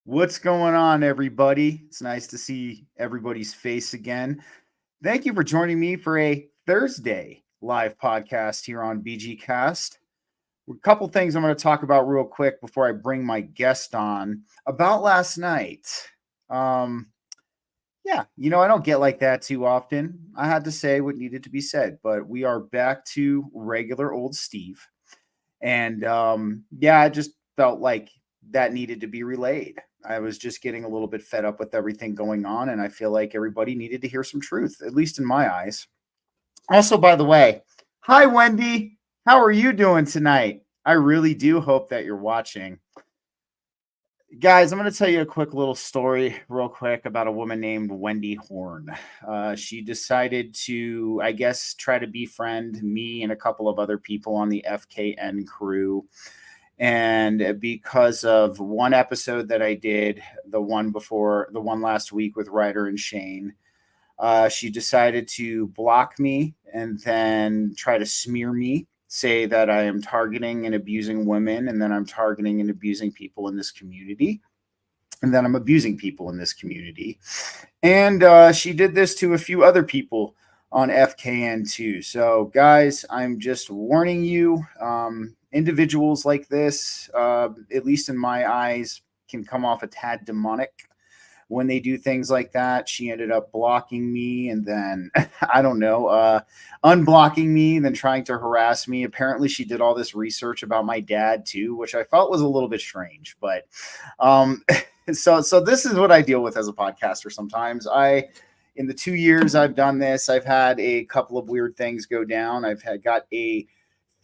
What's going on, everybody? It's nice to see everybody's face again. Thank you for joining me for a Thursday live podcast here on BG Cast. A couple things I'm going to talk about real quick before I bring my guest on about last night. Um, I don't get like that too often. I had to say what needed to be said, but we are back to regular old Steve. And I just felt like that needed to be relayed. I was just getting a little bit fed up with everything going on, and I feel like everybody needed to hear some truth, at least in my eyes. Also, by the way, hi, Wendy. How are you doing tonight? I really do hope that you're watching. Guys, I'm going to tell you a quick little story, real quick, about a woman named Wendy Horn. She decided to, I guess, try to befriend me and a couple of other people on the FKN crew. And because of one episode that I did, the one last week with Ryder and Shane, she decided to block me and then try to smear me, say that I am targeting and abusing women, and then I'm targeting and abusing people in this community, and then I'm abusing people in this community. And she did this to a few other people on FKN too. So, guys, I'm just warning you. Individuals like this, at least in my eyes, can come off a tad demonic when they do things like that. She ended up blocking me and then, I don't know, unblocking me, and then trying to harass me. Apparently, she did all this research about my dad too, which I felt was a little bit strange. But so this is what I deal with as a podcaster sometimes. In the 2 years I've done this, I've had a couple of weird things go down. Got a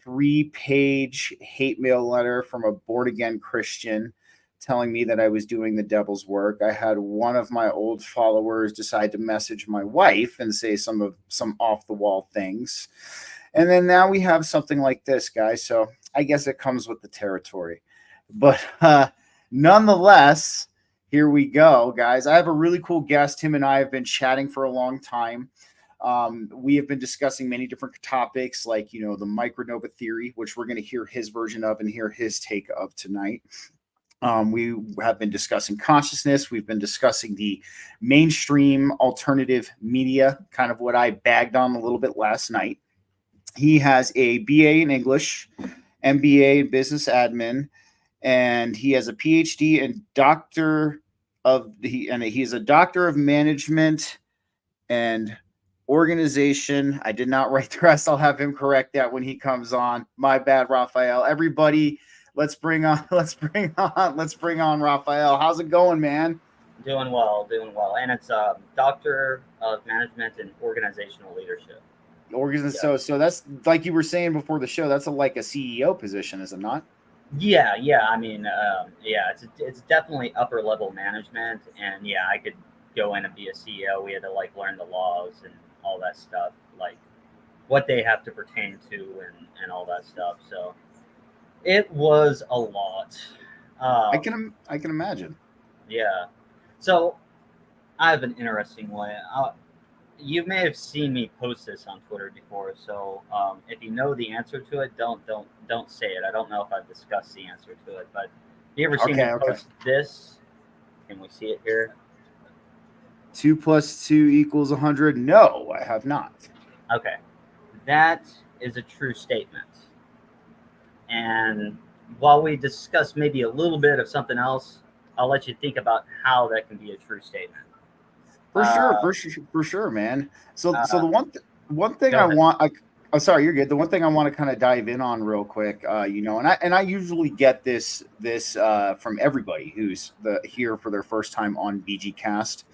3-page hate mail letter from a born again Christian telling me that I was doing the devil's work. I had one of my old followers decide to message my wife and say some off the wall things. And then now we have something like this, guys. So I guess it comes with the territory. But nonetheless, here we go, guys. I have a really cool guest. Him and I have been chatting for a long time. We have been discussing many different topics like, the Micronova theory, which we're going to hear his version of and hear his take of tonight. We have been discussing consciousness. We've been discussing the mainstream alternative media, kind of what I bagged on a little bit last night. He has a BA in English, MBA in business admin, and he has a PhD and he is a doctor of management and organization. I did not write the rest. I'll have him correct that when he comes on. My bad, Raphael. Everybody, let's bring on Raphael. How's it going, man? Doing well. And it's Doctor of Management and Organizational Leadership. So that's like you were saying before the show. That's like a CEO position, is it not? Yeah. I mean, it's definitely upper level management, and yeah, I could go in and be a CEO. We had to learn the laws and all that stuff, like what they have to pertain to and all that stuff. So it was a lot. I can imagine. Yeah. So I have an interesting way. You may have seen me post this on Twitter before, so if you know the answer to it, don't say it. I don't know if I've discussed the answer to it, but have you ever seen me post this? Can we see it here? 2 + 2 = 100. No, I have not. Okay, that is a true statement. And while we discuss maybe a little bit of something else, I'll let you think about how that can be a true statement. For sure, man. So the one thing Go I ahead. want, sorry, you're good. The one thing I want to kind of dive in on real quick, and I usually get this from everybody who's here for their first time on BG Cast.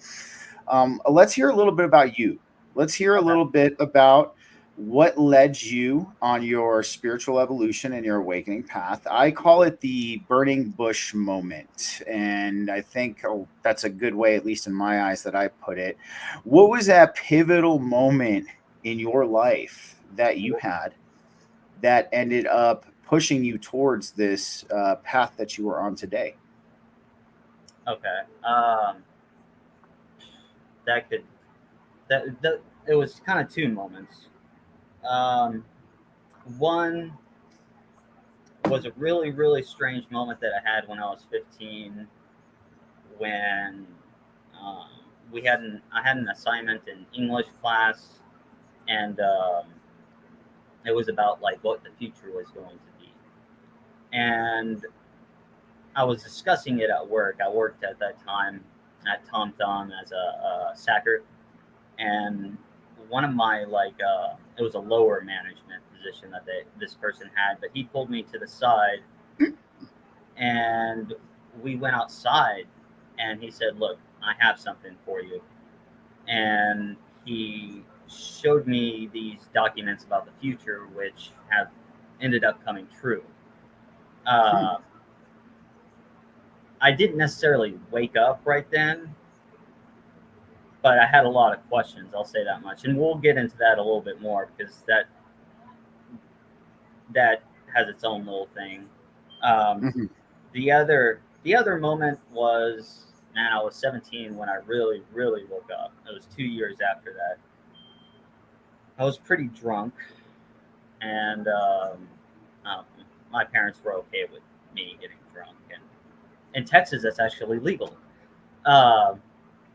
Let's hear a little bit about you. Let's hear a little bit about what led you on your spiritual evolution and your awakening path. I call it the burning bush moment. And I think that's a good way, at least in my eyes, that I put it. What was that pivotal moment in your life that you had that ended up pushing you towards this path that you are on today? Okay. That could that it was kind of two moments. One was a really, really strange moment that I had when I was 15. when I had an assignment in English class, and it was about like what the future was going to be, and I was discussing it at work. I worked at that time at Tom Thumb as a sacker, and one of my it was a lower management position that this person had, but he pulled me to the side and we went outside, and he said, "Look, I have something for you," and he showed me these documents about the future, which have ended up coming true. Hmm. Uh, I didn't necessarily wake up right then, but I had a lot of questions. I'll say that much, and we'll get into that a little bit more because that has its own little thing. Um, Mhm. the other moment was, man, I was 17 when I really woke up. It was 2 years after that. I was pretty drunk, and um, my parents were okay with me getting drunk. And in Texas, that's actually legal. Um,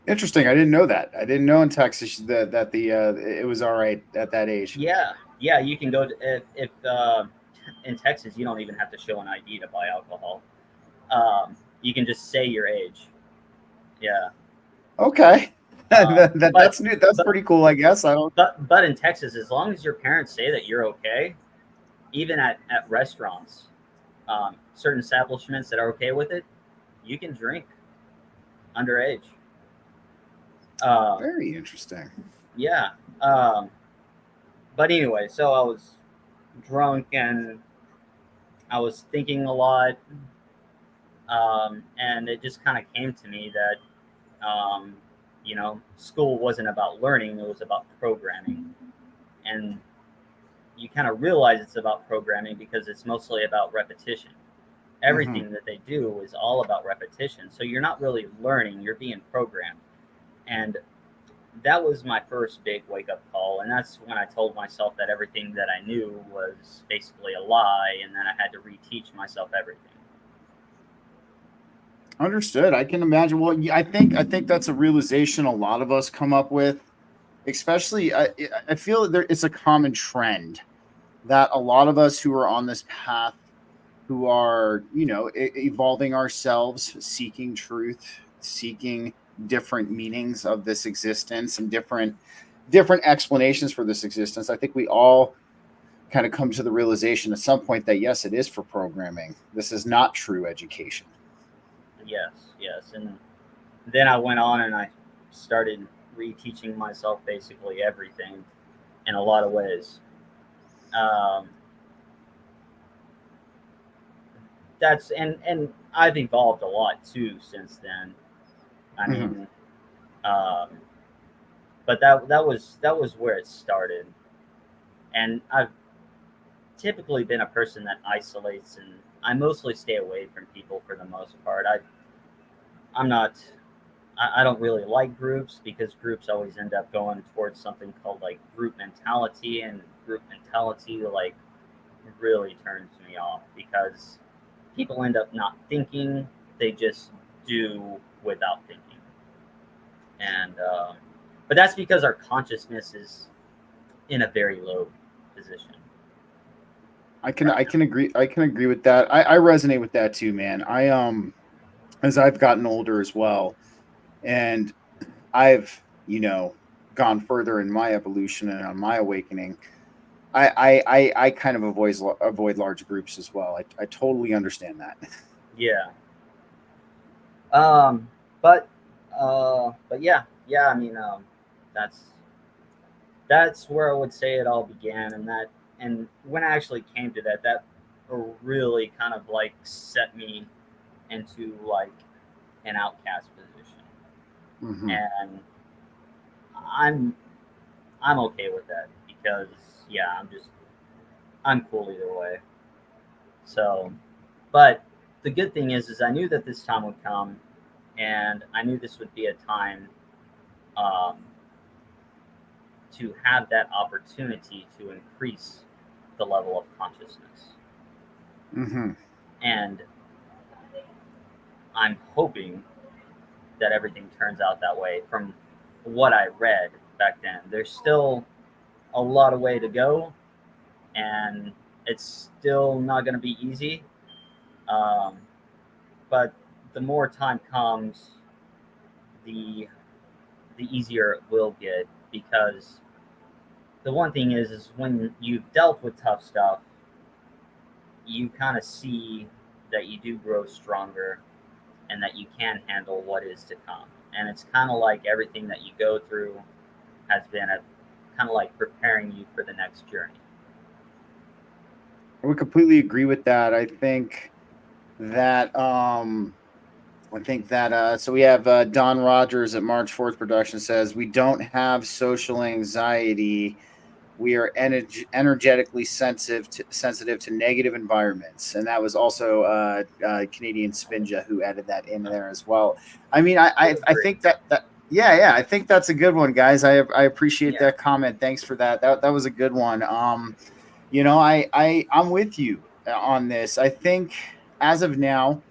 Interesting. I didn't know that. I didn't know in Texas that the it was all right at that age. yeah, yeah, you can go to, if in Texas you don't even have to show an ID to buy alcohol. You can just say your age. Yeah. Okay. Uh, That's but new. That's but pretty cool, I guess. I don't. but in Texas, as long as your parents say that you're okay, even at restaurants, certain establishments that are okay with it, you can drink underage. Um, Very interesting. yeah. Um, but anyway, so I was drunk and I was thinking a lot, and it just kind of came to me that school wasn't about learning; it was about programming, and you kind of realize it's about programming because it's mostly about repetition. Hmm. Everything that they do is all about repetition. So you're not really learning, you're being programmed. And that was my first big wake up call. And that's when I told myself that everything that I knew was basically a lie and then I had to reteach myself everything. Understood. I can imagine. Well, yeah, I think that's a realization a lot of us come up with. Especially, I feel that it's a common trend that a lot of us who are on this path, who are evolving ourselves, seeking truth, seeking different meanings of this existence and different explanations for this existence. I think we all kind of come to the realization at some point that yes, it is for programming. This is not true education. Yes, yes. And then I went on and I started reteaching myself basically everything in a lot of ways. Um, and I've evolved a lot too since then. I Hmm. mean, um, but that was where it started. And I've typically been a person that isolates, and I mostly stay away from people for the most part. I'm not. I don't really like groups because groups always end up going towards something called like group mentality, and group mentality like really turns me off because people end up not thinking; they just do without thinking, and but that's because our consciousness is in a very low position right I can agree with that. I resonate with that too, man. As I've gotten older as well, and I've gone further in my evolution and on my awakening. I kind of avoid large groups as well. I totally understand that. now. Yeah. Um, but yeah. I mean, that's that's where I would say it all began, and when I actually came to that, that really kind of like set me into like an outcast position, Hmm. and I'm I'm okay with that because yeah, I'm cool either way. So, but the good thing is I knew that this time would come, and I knew this would be a time um, to have that opportunity to increase the level of consciousness. Hmm. And I'm hoping that everything turns out that way. From what I read back then, there's still a lot of way to go, and it's still not going to be easy. Um, but the more time comes, the easier it will get, because the one thing is when you've dealt with tough stuff, you kind of see that you do grow stronger and that you can handle what is to come. And it's kind of like everything that you go through has been a kind of like preparing you for the next journey. I would completely agree with that. That so we have Don Rogers at March 4th Production says, we don't have social anxiety. We are energetically sensitive to negative environments. And that was also Canadian Spinja who added that in there as well. I mean, I think that yeah, I think that's a good one, guys. I appreciate that comment. Thanks for that. That was a good one. I'm with you on this. I think as of now,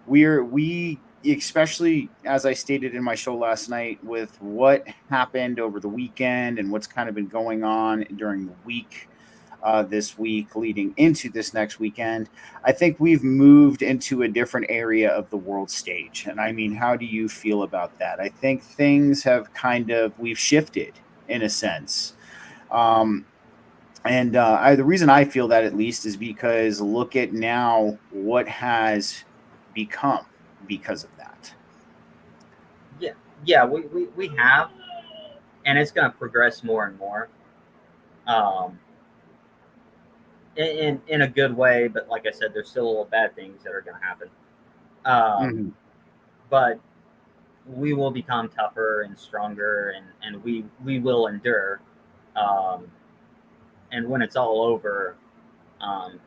we especially as I stated in my show last night, with what happened over the weekend and what's kind of been going on during the week, this week leading into this next weekend, I think we've moved into a different area of the world stage. And I mean, how do you feel about that? I think things have we've shifted in a sense. The reason I feel that, at least, is because look at now what has become because of that. Yeah, we have, and it's going to progress more and more, um, in a good way. But like I said, there's still bad things that are going to happen. Mm-hmm. But we will become tougher and stronger, and we will endure. Um, and when it's all over, um,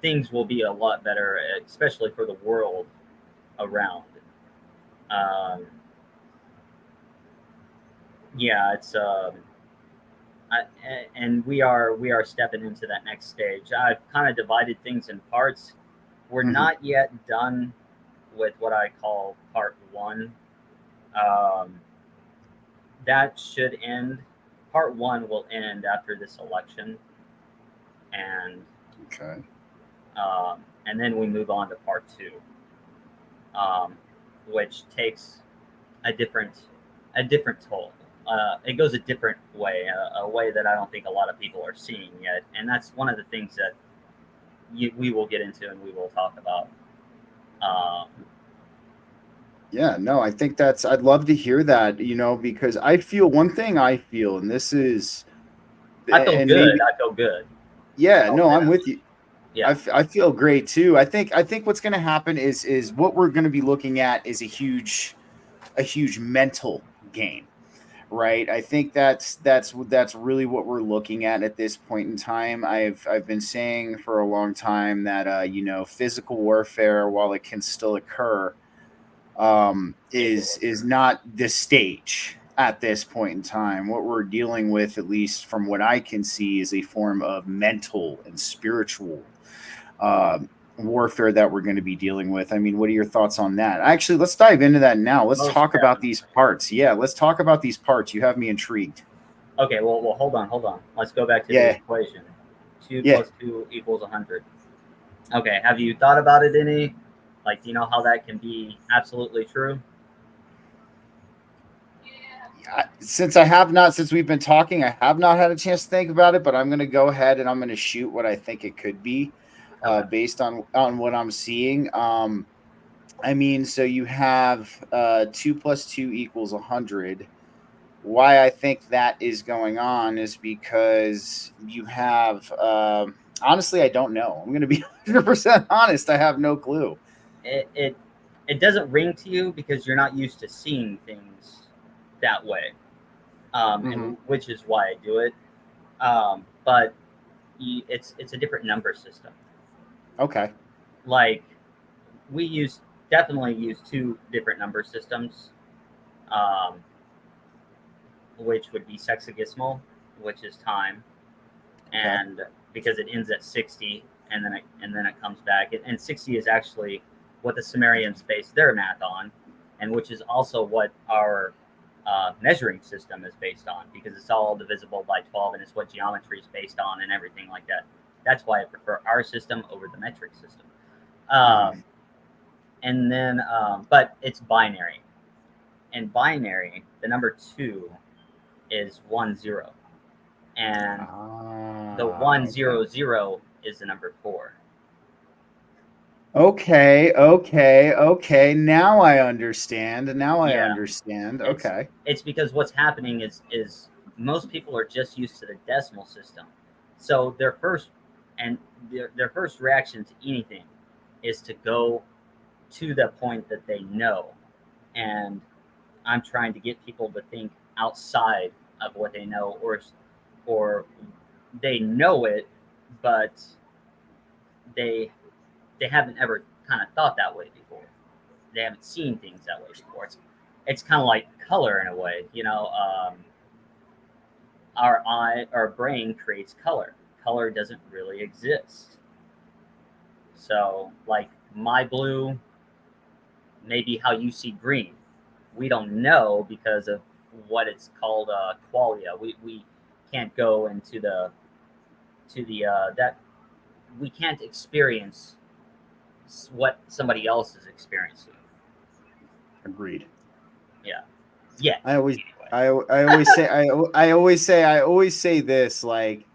things will be a lot better, especially for the world around. Um, yeah, it's and we are stepping into that next stage. I've kind of divided things in parts. We're Mm-hmm. not yet done with what I call part one. Um, that should end. Part one will end after this election, and Okay. and then we move on to part two, which takes a different toll. It goes a different way, a way that I don't think a lot of people are seeing yet, and that's one of the things that we will get into and we will talk about. Um, Yeah, no, I think I'd love to hear that, because one thing I feel, and this is, I feel and good. maybe, I feel good. yeah, I'll no, say I'm that. with you. Yeah. I feel great too. I think what's going to happen is what we're going to be looking at is a huge mental game, right? I think that's really what we're looking at this point in time. I've been saying for a long time that physical warfare, while it can still occur, is not the stage at this point in time. What we're dealing with, at least from what I can see, is a form of mental and spiritual warfare that we're going to be dealing with. I mean, what are your thoughts on that? Actually, let's dive into that now. Let's Most talk about definitely. these parts. Yeah, let's talk about these parts. You have me intrigued. Okay. Well, hold on. Let's go back to the Yeah, equation. Two yeah. plus two equals 100. Okay. Have you thought about it any? Like, do you know how that can be absolutely true? Since we've been talking, I have not had a chance to think about it, but I'm going to go ahead and I'm going to shoot what I think it could be, Okay. based on what I'm seeing. I mean, so you have 2 plus 2 equals 100. Why I think that is going on is because you have, honestly, I don't know. I'm going to be 100% honest. I have no clue. It doesn't ring to you because you're not used to seeing things that way, Hmm. and which is why I do it. But it's a different number system. Okay. Like, we definitely use two different number systems, um, which would be sexagesimal, which is time, Okay. and because it ends at 60, and then it comes back, and 60 is actually what the Sumerians based their math on, and which is also what our measuring system is based on, because it's all divisible by 12, and it's what geometry is based on and everything like that. That's why I prefer our system over the metric system. And then, but it's binary. In binary, the number 2 is 1 0, and the 1 0 0 is the number 4. Okay. Now I understand. Okay. It's because what's happening is most people are just used to the decimal system, so their first reaction to anything is to go to the point that they know, and I'm trying to get people to think outside of what they know, or they know it, but they haven't ever kind of thought that way before. They haven't seen things that way before. It's kind of like color in a way, our brain creates color. Color doesn't really exist. So, like, my blue may be how you see green. We don't know because of what it's called qualia. We can't go into the that we can't experience what somebody else is experiencing. Agreed. Yeah. I always say this, like,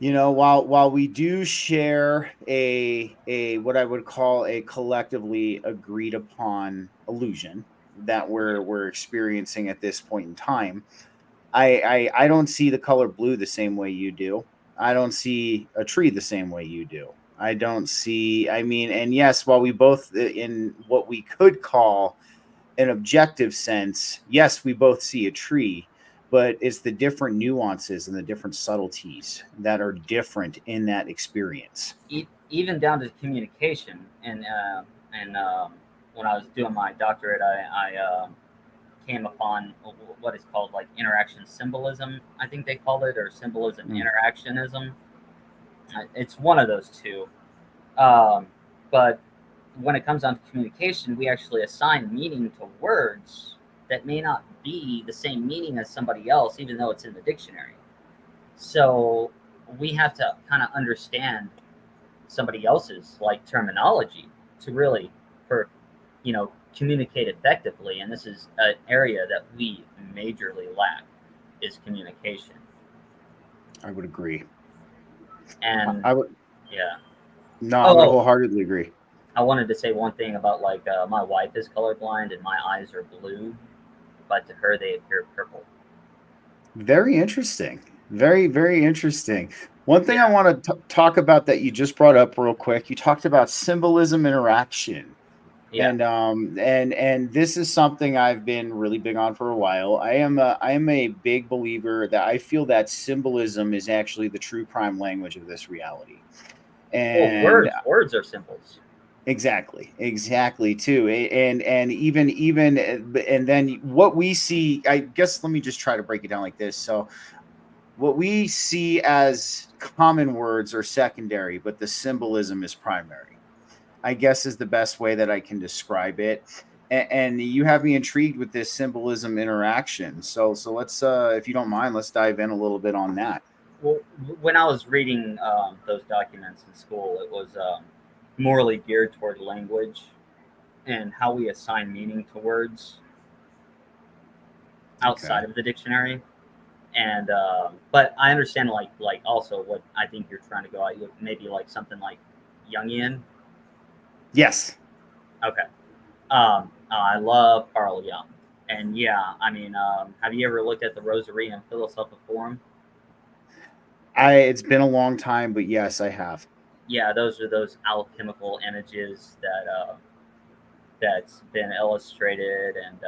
while we do share a what I would call a collectively agreed upon illusion that we're experiencing at this point in time, I don't see the color blue the same way you do. I don't see a tree the same way you do. I don't see, and yes, while we both, in what we could call an objective sense, yes, we both see a tree, but it's the different nuances and the different subtleties that are different in that experience. Even down to communication. And when I was doing my doctorate, I came upon what is called like interaction symbolism, I think they call it, or symbolism interactionism. It's one of those two. But when it comes down to communication, we actually assign meaning to words that may not be the same meaning as somebody else, even though it's in the dictionary. So we have to kind of understand somebody else's like terminology to really communicate effectively. And this is an area that we majorly lack, is communication. I would agree. And I would I would wholeheartedly agree. I wanted to say one thing about, like, my wife is colorblind and my eyes are blue, but to her they appear purple. Very interesting. Very, very interesting. One thing I want to talk about that you just brought up real quick, you talked about symbolism interaction. Yeah. And this is something I've been really big on for a while. I am a big believer that I feel that symbolism is actually the true prime language of this reality. And words are symbols. Exactly too. And even and then what we see, I guess, let me just try to break it down like this. So what we see as common words are secondary, but the symbolism is primary, I guess, is the best way that I can describe it. And you have me intrigued with this symbolism interaction. So let's, if you don't mind, let's dive in a little bit on that. Well, when I was reading those documents in school, it was morally geared toward language and how we assign meaning to words outside of the dictionary. And but I understand, like also what I think you're trying to go at, maybe like something like Jungian. Yes. Okay. I love Carl Jung, and have you ever looked at the Rosary and Philosophicorum? It's been a long time, but yes, I have. Yeah, those are those alchemical images that's been illustrated, and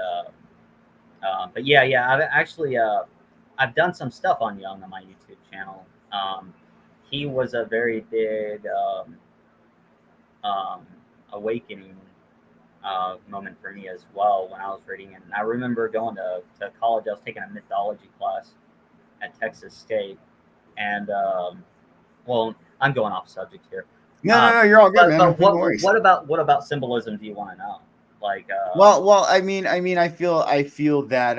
but I've actually I've done some stuff on Jung on my YouTube channel. He was a very big awakening moment for me as well when I was reading it. And I remember going to college. I was taking a mythology class at Texas State, and well, I'm going off subject here. No, you're all good, man. But what about symbolism? Do you want to know? Like, Well, I feel that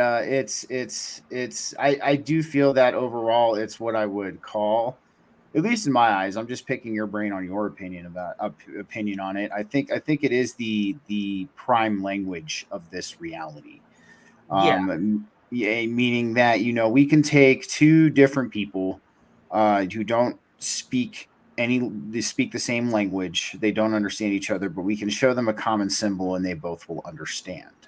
I do feel that overall it's what I would call, at least in my eyes. I'm just picking your brain on your opinion on it. I think it is the prime language of this reality. yeah, Yeah, meaning that we can take two different people who don't they speak the same language. They don't understand each other, but we can show them a common symbol and they both will understand.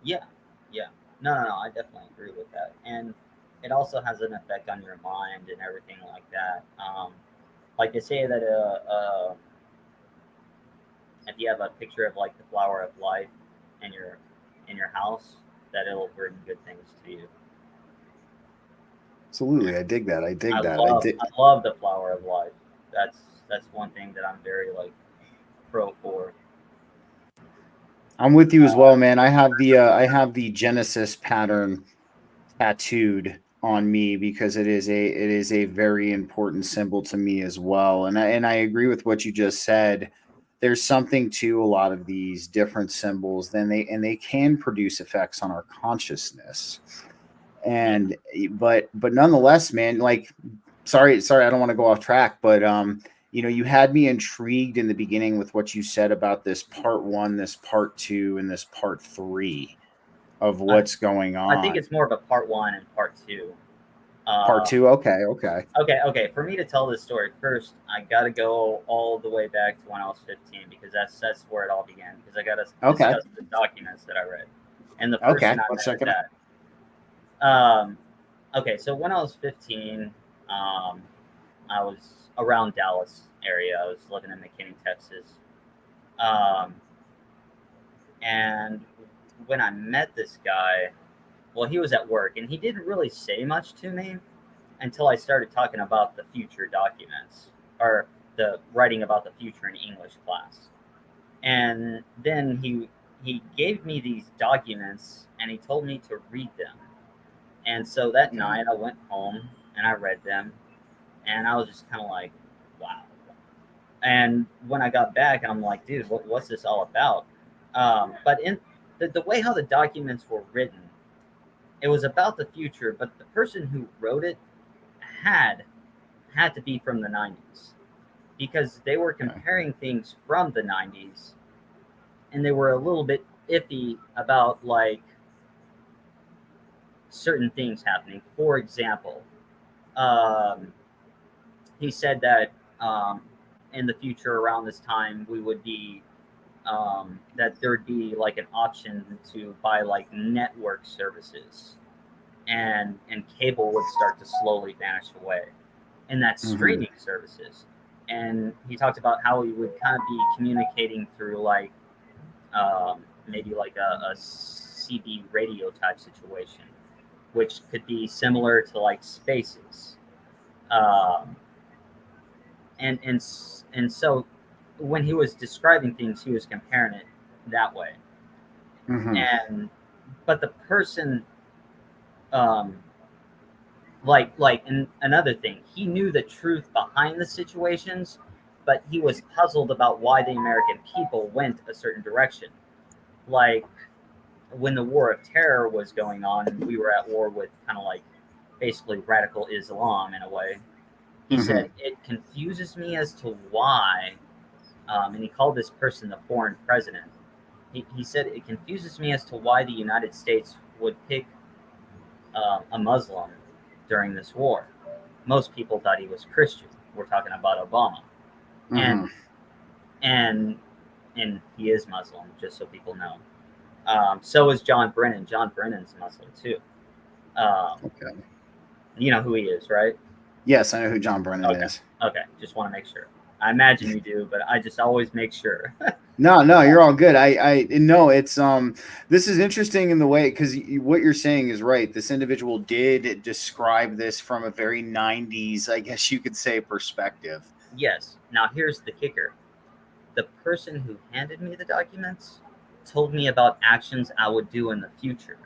yeah, yeah. No, I definitely agree with that, and it also has an effect on your mind and everything like that. Like they say that if you have a picture of like the flower of life in your house, that it'll bring good things to you. Absolutely, I dig that. I dig I that. love I love the flower of life. That's that's one thing that I'm very like pro for. I'm with you as well, man. I have the Genesis pattern tattooed on me because it is a very important symbol to me as well. And I agree with what you just said. There's something to a lot of these different symbols, they can produce effects on our consciousness. Yeah, But nonetheless, man, like, sorry, I don't want to go off track, but you had me intrigued in the beginning with what you said about this part one, this part two, and this part three of I, what's going I think on. it's more of a part one and part two. Part Uh, two, okay, okay, okay. For me to tell this story first, I got to go all the way back to when I was 15 because that's where it all began. Because I got to okay, discuss the documents that I read, and the person okay. I Let's met check is it out. that. Um, okay, so when I was 15, um, I was around Dallas area. I was living in McKinney, Texas. Um, and when I met this guy, well, he was at work and he didn't really say much to me until I started talking about the future documents or the writing about the future in English class. And then he gave me these documents and he told me to read them. And so that Okay. night I went home and I read them and I was just kind of like, wow. And when I got back, I'm like, dude, what's this all about? But in the way how the documents were written, it was about the future, but the person who wrote it had had to be from the 90s because they were Okay. comparing things from the 90s and they were a little bit iffy about like certain things happening. For example, um, he said that in the future around this time we would be that there would be like an option to buy like network services and cable would start to slowly vanish away and that's Mm-hmm. streaming services. And he talked about how he would kind of be communicating through like maybe like a CB radio type situation, which could be similar to like spaces. Um, and so when he was describing things, he was comparing it that way. Mm-hmm. And but the person, um, and another thing, he knew the truth behind the situations, but he was puzzled about why the American people went a certain direction. Like when the War of Terror was going on, we were at war with kind of like basically radical Islam in a way. He Mm-hmm. said it confuses me as to why, and he called this person the foreign president. He said it confuses me as to why the United States would pick a Muslim during this war. Most people thought he was Christian. We're talking about Obama, and Mm-hmm. and and he is Muslim, just so people know. So is John Brennan. John Brennan's Muslim too. Um, Okay. you know who he is, right? Yes, I know who John Brennan Okay, is. okay. Just want to make sure. I imagine you do, but I just always make sure. No, no, you're all good. I no, it's this is interesting in the way because what you're saying is right. This individual did describe this from a very 90s, I guess you could say, perspective. Yes. Now here's the kicker. The person who handed me the documents told me about actions I would do in the future.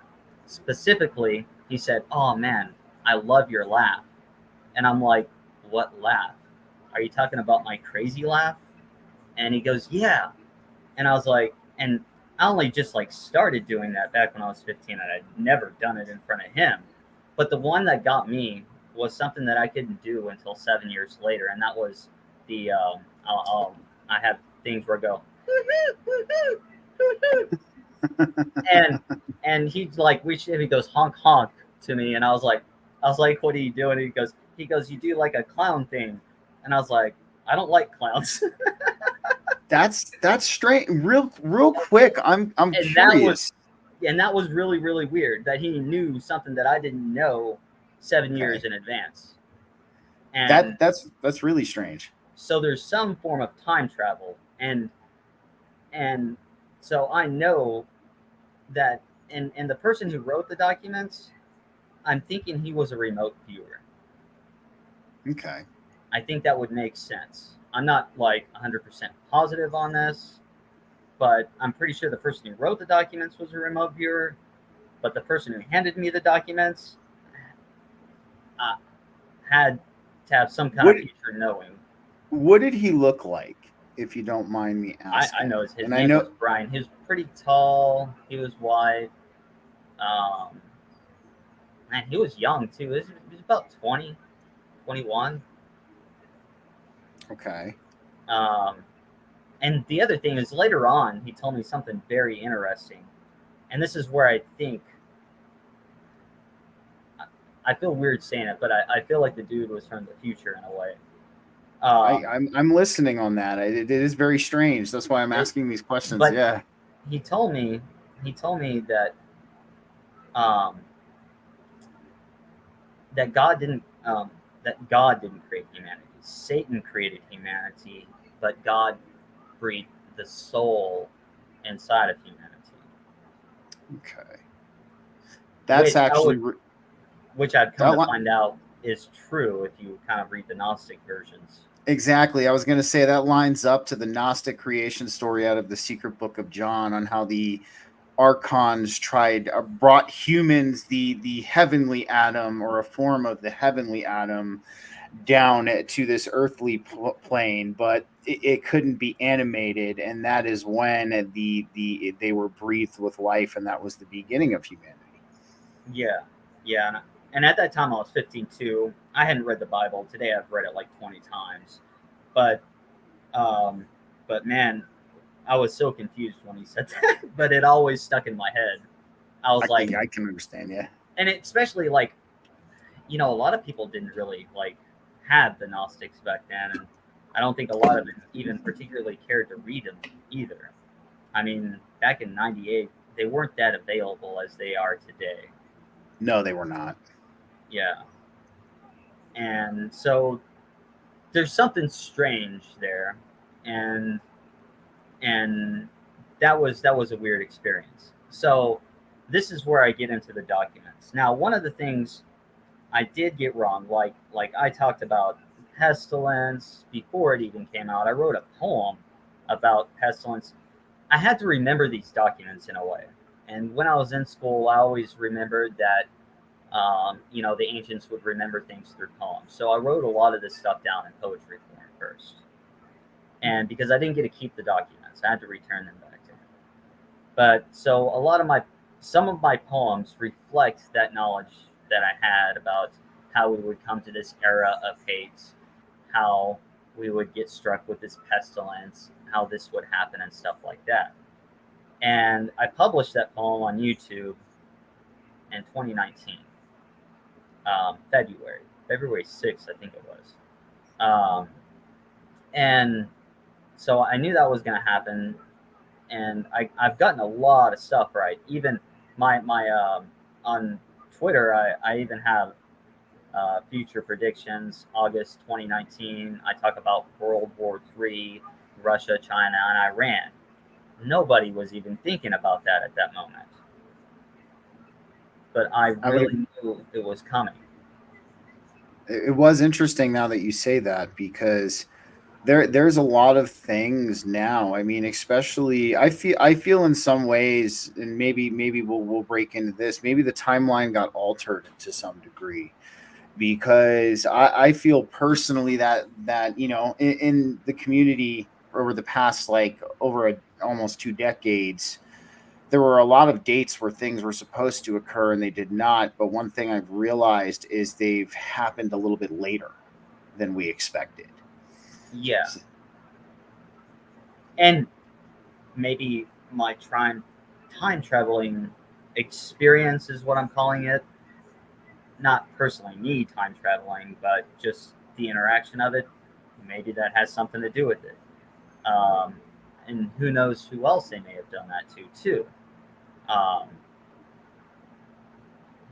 Specifically, he said, "Oh man, I love your laugh." And I'm like, "What laugh? Are you talking about my crazy laugh?" And he goes, "Yeah." And I was like, and I only just like started doing that back when I was 15, and I'd never done it in front of him. But the one that got me was something that I couldn't do until 7 years later, and that was the I have things where I go and he's like reached in, he goes honk honk to me, and I was like, what are you doing? And he goes, you do like a clown thing, and I was like, I don't like clowns. That's strange. Real quick, I'm and curious. that was really really weird that he knew something that I didn't know 7 years in advance. And That's really strange. so there's some form of time travel, and so I know that, and the person who wrote the documents, I'm thinking he was a remote viewer. Okay. I think that would make sense. I'm not like 100% positive on this, but I'm pretty sure the person who wrote the documents was a remote viewer. But the person who handed me the documents had to have some kind of future knowing. What did he look like, if you don't mind me asking? I know his name was Brian. He was pretty tall. He was white. Man, he was young too. He was about 20, 21. Okay. And the other thing is, later on, he told me something very interesting. And this is where I think, I feel weird saying it, but I feel like the dude was from the future in a way. I'm listening on that. It is very strange. That's why I'm asking these questions. But yeah. He told me that that God didn't create humanity. Satan created humanity, but God breathed the soul inside of humanity. Okay. That's which I've come to find out is true if you kind of read the Gnostic versions. Exactly. I was going to say that lines up to the Gnostic creation story out of the Secret Book of John, on how the archons brought humans, the heavenly Adam, or a form of the heavenly Adam, down to this earthly plane, but it couldn't be animated, and that is when they were breathed with life, and that was the beginning of humanity. Yeah. And at that time I was 15 too. I hadn't read the Bible. Today I've read it like 20 times. But man, I was so confused when he said that, but it always stuck in my head. I can understand, yeah. And especially like, a lot of people didn't really like have the Gnostics back then, and I don't think a lot of them even particularly cared to read them either. I mean, back in '98, they weren't that available as they are today. No, they were not. Yeah. And so there's something strange there, and that was a weird experience. So this is where I get into the documents. Now, one of the things I did get wrong, like I talked about pestilence before it even came out. I wrote a poem about pestilence. I had to remember these documents in a way. And when I was in school, I always remembered that the ancients would remember things through poems. So I wrote a lot of this stuff down in poetry form first. And because I didn't get to keep the documents, I had to return them back to him. But so some of my poems reflect that knowledge that I had about how we would come to this era of hate, how we would get struck with this pestilence, how this would happen, and stuff like that. And I published that poem on YouTube in 2019. February 6th, I think it was. And so I knew that was going to happen, and I've gotten a lot of stuff right. Even my on Twitter, I even have future predictions. August 2019, I talk about World War III, Russia, China, and Iran. Nobody was even thinking about that at that moment. But I really knew it was coming. It was interesting now that you say that, because there's a lot of things now. I mean, especially I feel in some ways, and maybe we'll break into this. Maybe the timeline got altered to some degree, because I feel personally that in the community over the past, like, over almost 2 decades, there were a lot of dates where things were supposed to occur and they did not. But one thing I've realized is they've happened a little bit later than we expected. Yeah. And maybe my time traveling experience is what I'm calling it. Not personally me time traveling, but just the interaction of it. Maybe that has something to do with it. And who knows who else they may have done that to, too.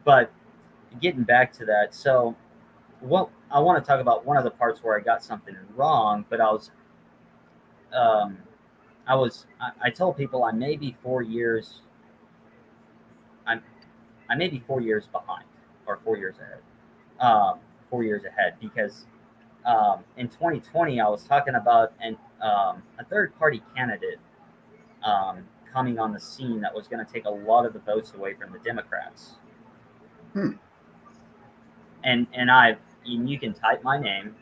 But getting back to that, so what I want to talk about one of the parts where I got something wrong, but I told people I may be 4 years. I may be 4 years behind or 4 years ahead. 4 years ahead because in 2020 I was talking about a third party candidate coming on the scene that was going to take a lot of the votes away from the Democrats. And you can type my name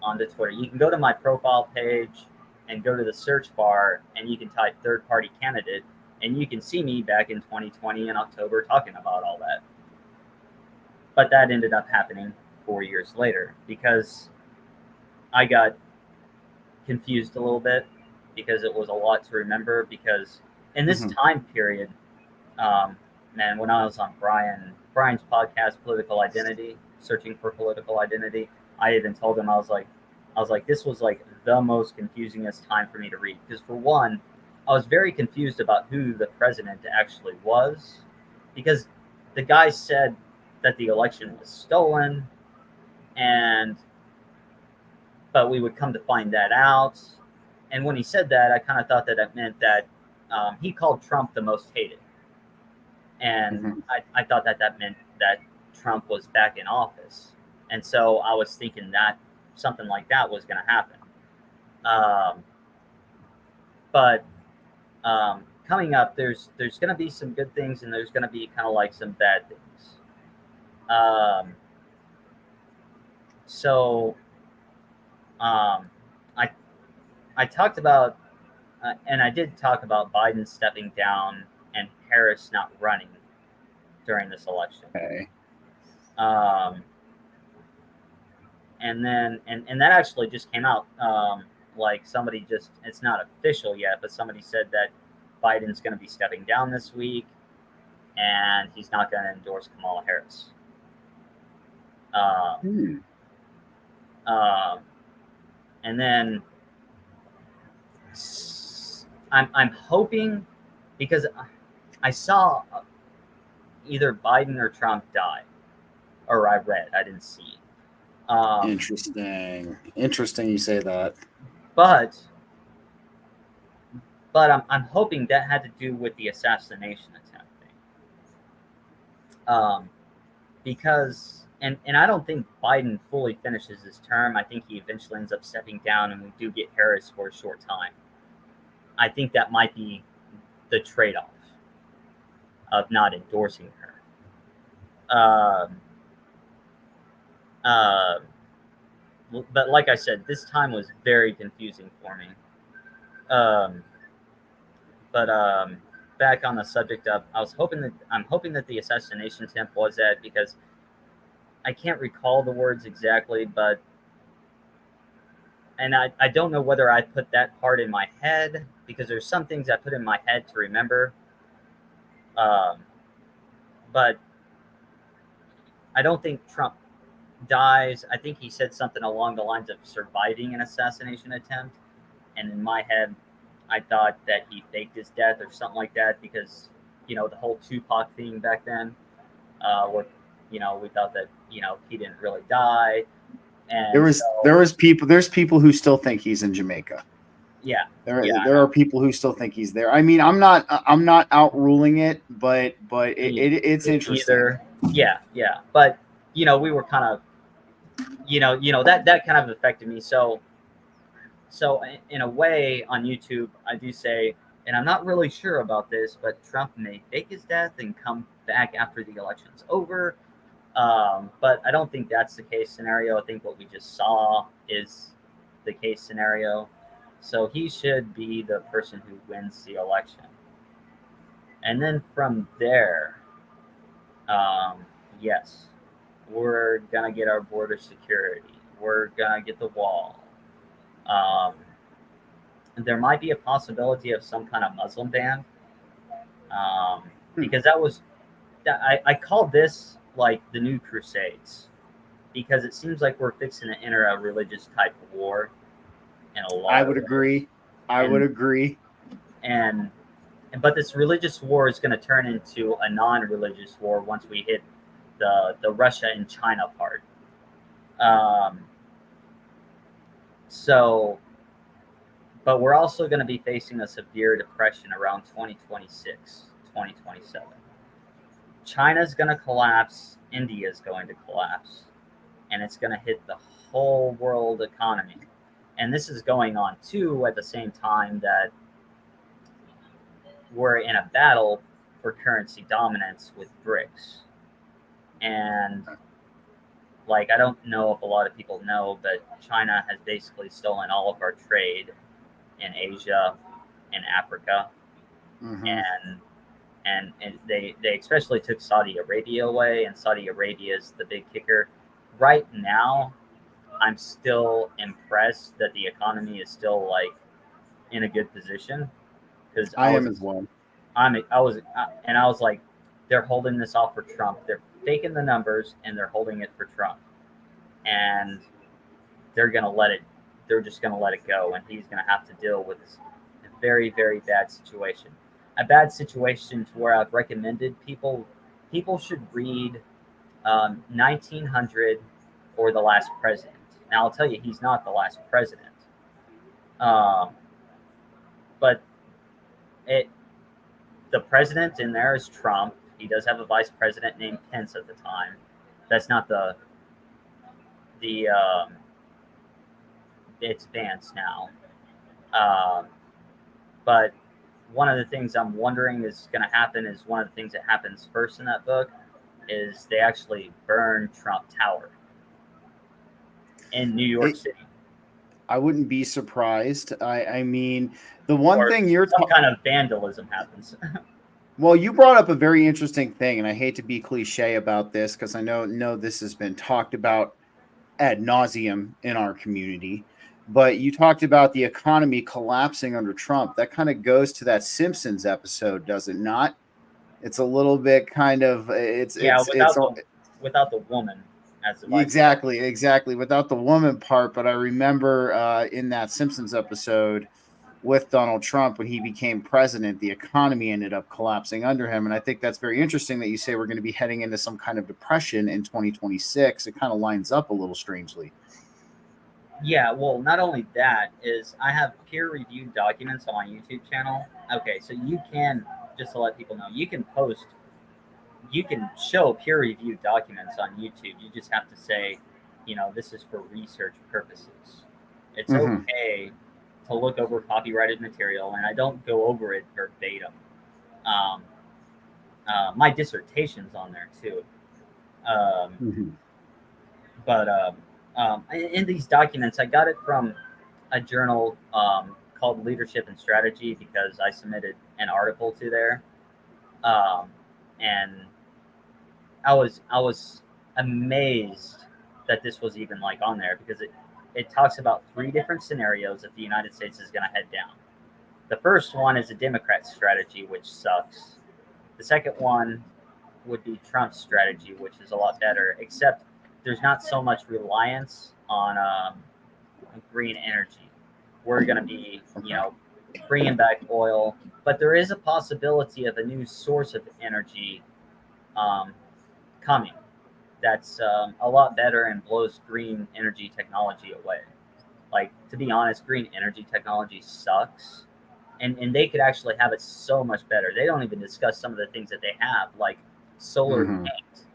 onto Twitter. You can go to my profile page and go to the search bar and you can type third party candidate and you can see me back in 2020 in October talking about all that. But that ended up happening 4 years later because I got confused a little bit because it was a lot to remember because in this time period, man, when I was on Brian's podcast, Political Identity, Searching for Political Identity, I even told him, I was like, this was like the most confusingest time for me to read. Because for one, I was very confused about who the president actually was. Because the guy said that the election was stolen, but we would come to find that out. And when he said that, I kind of thought that it meant that he called Trump the most hated. And I thought that meant that Trump was back in office. And so I was thinking that something like that was going to happen. But coming up, there's going to be some good things and there's going to be kind of like some bad things. I talked about, and I did talk about Biden stepping down and Harris not running during this election. Okay. And then, and that actually just came out. Like somebody it's not official yet, but somebody said that Biden's going to be stepping down this week and he's not going to endorse Kamala Harris. And then I'm hoping, because I saw either Biden or Trump die, or I read, I didn't see. Interesting you say that. But I'm hoping that had to do with the assassination attempt thing. Because and I don't think Biden fully finishes his term. I think he eventually ends up stepping down, and we do get Harris for a short time. I think that might be the trade-off of not endorsing her. But like I said, this time was very confusing for me. But back on the subject of, I'm hoping that the assassination attempt was that, because I can't recall the words exactly, but I don't know whether I put that part in my head, because there's some things I put in my head to remember. But I don't think Trump dies. I think he said something along the lines of surviving an assassination attempt. And in my head, I thought that he faked his death or something like that, because, the whole Tupac thing back then, where, we thought that, he didn't really die. And there's people who still think he's in Jamaica. Yeah. There are people who still think he's there. I mean, I'm not out ruling it, but it's interesting. Yeah. But we were kind of, that kind of affected me. So in a way, on YouTube, I do say, and I'm not really sure about this, but Trump may fake his death and come back after the election's over. But I don't think that's the case scenario. I think what we just saw is the case scenario. So he should be the person who wins the election. And then from there, um, yes, we're gonna get our border security. We're gonna get the wall. Um, there might be a possibility of some kind of Muslim ban, Hmm. because I call this like the new Crusades, because it seems like we're fixing to enter a religious type of war in a I lot of would ways, agree. I would and agree. and but this religious war is going to turn into a non-religious war once we hit the Russia and China part. Um, so, but we're also going to be facing a severe depression around 2026, 2027. China's going to collapse, India is going to collapse, and it's going to hit the whole world economy. And this is going on too at the same time that we're in a battle for currency dominance with BRICS. And like, I don't know if a lot of people know, but China has basically stolen all of our trade in Asia and Africa, Hmm. and they especially took Saudi Arabia away, and Saudi Arabia is the big kicker. Right now, I'm still impressed that the economy is still like in a good position, because I am as well. I was like, they're holding this off for Trump. They're faking the numbers and they're holding it for Trump, and they're gonna let it. They're just gonna let it go, and he's gonna have to deal with this very very bad situation. A bad situation to where I've recommended people should read 1900 or The Last President. Now I'll tell you, he's not the last president, um, but it the president in there is Trump. He does have a vice president named Pence at the time. That's not the it's Vance now. Um, but one of the things I'm wondering is going to happen is one of the things that happens first in that book is they actually burn Trump Tower in New York It, City, I wouldn't be surprised. I mean, the one or thing you're some kind of vandalism happens. well, you brought up a very interesting thing, and I hate to be cliche about this because I know this has been talked about ad nauseum in our community. But you talked about the economy collapsing under Trump. That kind of goes to that Simpsons episode, does it not? It's a little bit kind of Yeah, it's without the woman as the vice president. exactly without the woman part. But I remember in that Simpsons episode with Donald Trump when he became president, the economy ended up collapsing under him. And I think that's very interesting that you say we're going to be heading into some kind of depression in 2026. It kind of lines up a little strangely. Yeah, well, not only that is I have peer-reviewed documents on my YouTube channel. Okay, so you can, just to let people know, you can show peer-reviewed documents on YouTube. You just have to say, this is for research purposes. It's Mm-hmm. okay to look over copyrighted material, and I don't go over it verbatim. Um, my dissertation's on there too. Um, Mm-hmm. but in these documents, I got it from a journal called Leadership and Strategy because I submitted an article to there, um, and I was amazed that this was even like on there because it talks about three different scenarios that the United States is going to head down. The first one is a Democrat strategy, which sucks. The second one would be Trump's strategy, which is a lot better, except there's not so much reliance on green energy. We're going to be, bringing back oil, but there is a possibility of a new source of energy um, coming that's a lot better and blows green energy technology away. Like, to be honest, green energy technology sucks. And they could actually have it so much better. They don't even discuss some of the things that they have, like solar Mm-hmm. paint.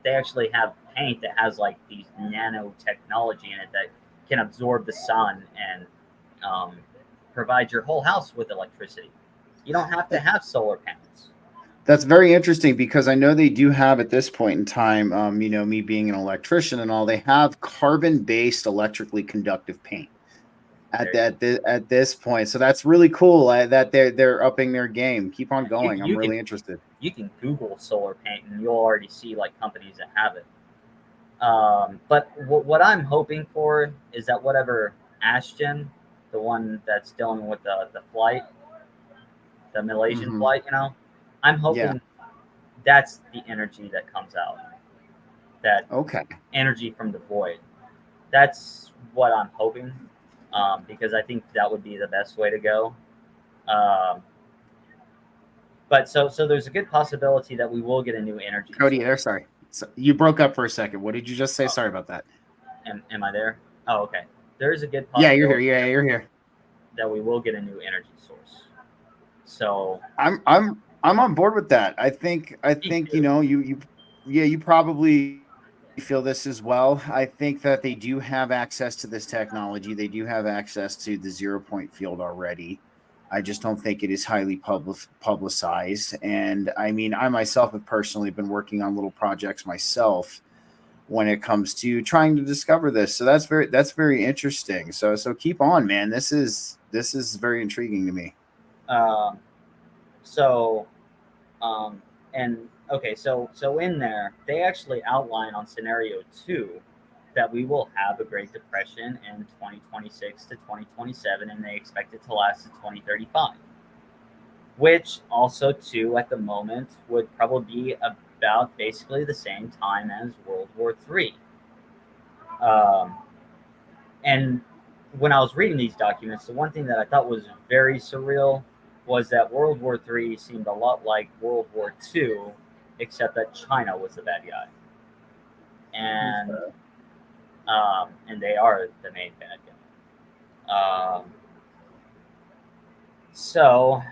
They actually have paint that has like these nanotechnology in it that can absorb the sun and um, provide your whole house with electricity. You don't have to have solar panels. That's very interesting because I know they do have at this point in time, me being an electrician and all, they have carbon based electrically conductive paint. at this point. So that's really cool that they're upping their game. Keep on going. I'm really interested. You can Google solar paint and you'll already see like companies that have it. But what I'm hoping for is that whatever Ashton, the one that's dealing with the flight, the Malaysian flight, I'm hoping that's the energy that comes out. That energy from the void. That's what I'm hoping, because I think that would be the best way to go. But so there's a good possibility that we will get a new energy. Cody, there. Sorry, so you broke up for a second. What did you just say? Sorry about that. Am I there? Oh, okay. There is a good possibility. Yeah, you're here. Yeah, you're here. That we will get a new energy source. So I'm on board with that. I think you probably feel this as well. I think that they do have access to this technology. They do have access to the 0-point field already. I just don't think it is highly publicized. And I mean, I myself have personally been working on little projects myself when it comes to trying to discover this. So that's very interesting. So keep on, man. This is very intriguing to me. So in there, they actually outline on scenario 2 that we will have a Great Depression in 2026 to 2027, and they expect it to last to 2035, which also too at the moment would probably be about basically the same time as World War III. And when I was reading these documents, the one thing that I thought was very surreal was that World War III seemed a lot like World War II, except that China was the bad guy. And they are the main bad guy. So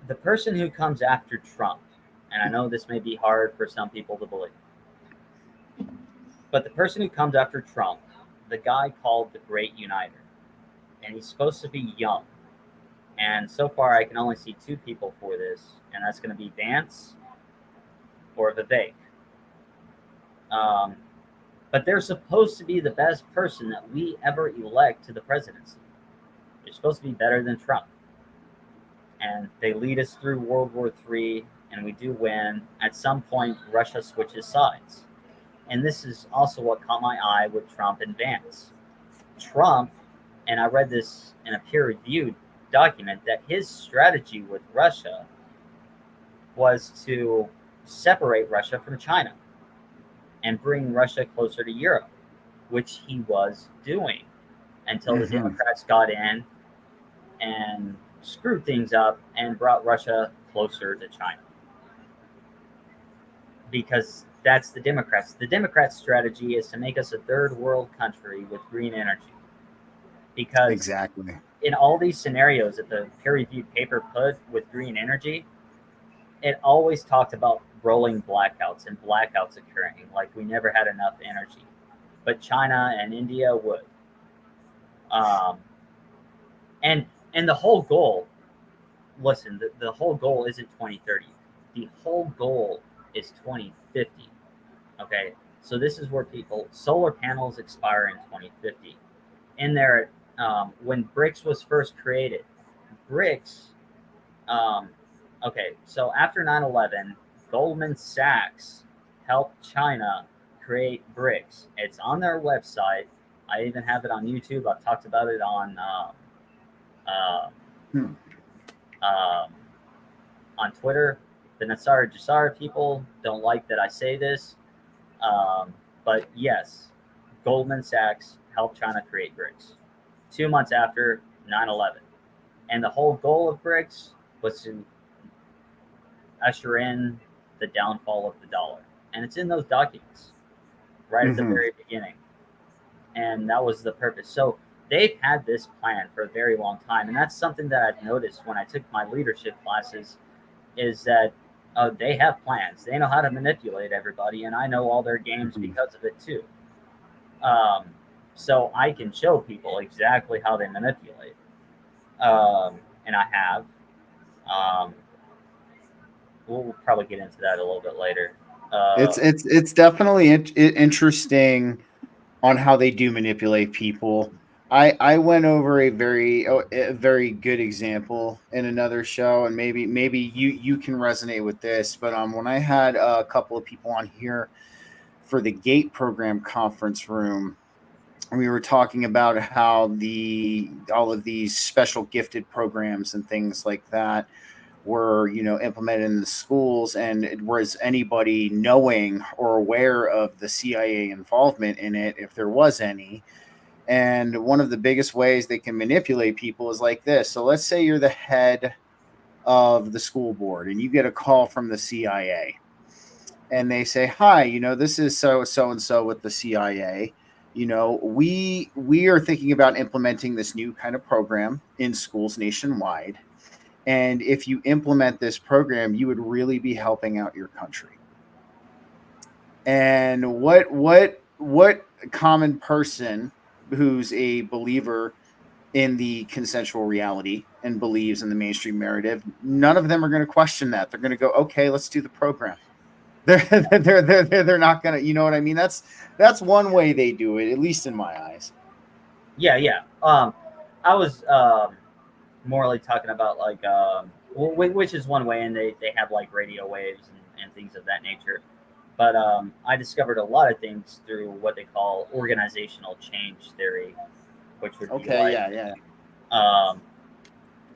the person who comes after Trump, and I know this may be hard for some people to believe, but the person who comes after Trump, the guy called the Great Uniter, and he's supposed to be young. And so far, I can only see 2 people for this, and that's going to be Vance or Vivek. But they're supposed to be the best person that we ever elect to the presidency. They're supposed to be better than Trump. And they lead us through World War III, and we do win. At some point, Russia switches sides. And this is also what caught my eye with Trump and Vance. Trump, and I read this in a peer-reviewed document, that his strategy with Russia was to separate Russia from China and bring Russia closer to Europe, which he was doing until the Democrats got in and screwed things up and brought Russia closer to China. Because that's the Democrats. The Democrats' strategy is to make us a third world country with green energy. Because exactly in all these scenarios that the peer-reviewed paper put with green energy, it always talked about rolling blackouts and blackouts occurring, like we never had enough energy. But China and India would. And the whole goal, listen, the whole goal isn't 2030. The whole goal is 2050. Okay, so this is where solar panels expire in 2050. In there, when BRICS was first created, so after 9/11, Goldman Sachs helped China create BRICS. It's on their website. I even have it on YouTube. I've talked about it on Twitter. The Nassar Jassar people don't like that I say this, but yes, Goldman Sachs helped China create BRICS 2 months after 9/11. And the whole goal of BRICS was to usher in the downfall of the dollar. And it's in those documents right at the very beginning. And that was the purpose. So they've had this plan for a very long time. And that's something that I've noticed when I took my leadership classes, is that they have plans. They know how to manipulate everybody. And I know all their games because of it too. So I can show people exactly how they manipulate. And I have. We'll probably get into that a little bit later. It's definitely interesting on how they do manipulate people. I went over a very good example in another show, and maybe you can resonate with this. But when I had a couple of people on here for the GATE program conference room, we were talking about how the all of these special gifted programs and things like that were, implemented in the schools, and was anybody knowing or aware of the CIA involvement in it, if there was any. And one of the biggest ways they can manipulate people is like this. So let's say you're the head of the school board and you get a call from the CIA, and they say, "Hi, this is so and so with the CIA. We are thinking about implementing this new kind of program in schools nationwide. And if you implement this program, you would really be helping out your country." And what common person who's a believer in the consensual reality and believes in the mainstream narrative, none of them are going to question that. They're going to go, "Okay, let's do the program." They're not going to, you know what I mean? That's one way they do it, at least in my eyes. Yeah, yeah. I was morally talking about like which is one way, and they have like radio waves and things of that nature. But I discovered a lot of things through what they call organizational change theory, which would be Okay, like yeah. um,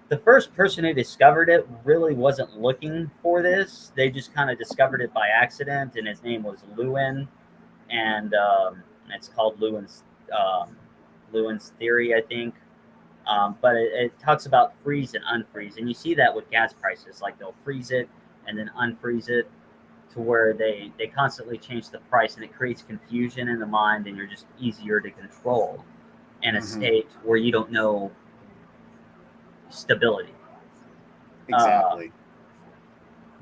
the first person who discovered it really wasn't looking for this. They just kind of discovered it by accident, and his name was Lewin, and it's called Lewin's theory, I think. But it talks about freeze and unfreeze, and you see that with gas prices. Like they'll freeze it and then unfreeze it, to where they constantly change the price, and it creates confusion in the mind, and you're just easier to control in a state where you don't know stability. Exactly.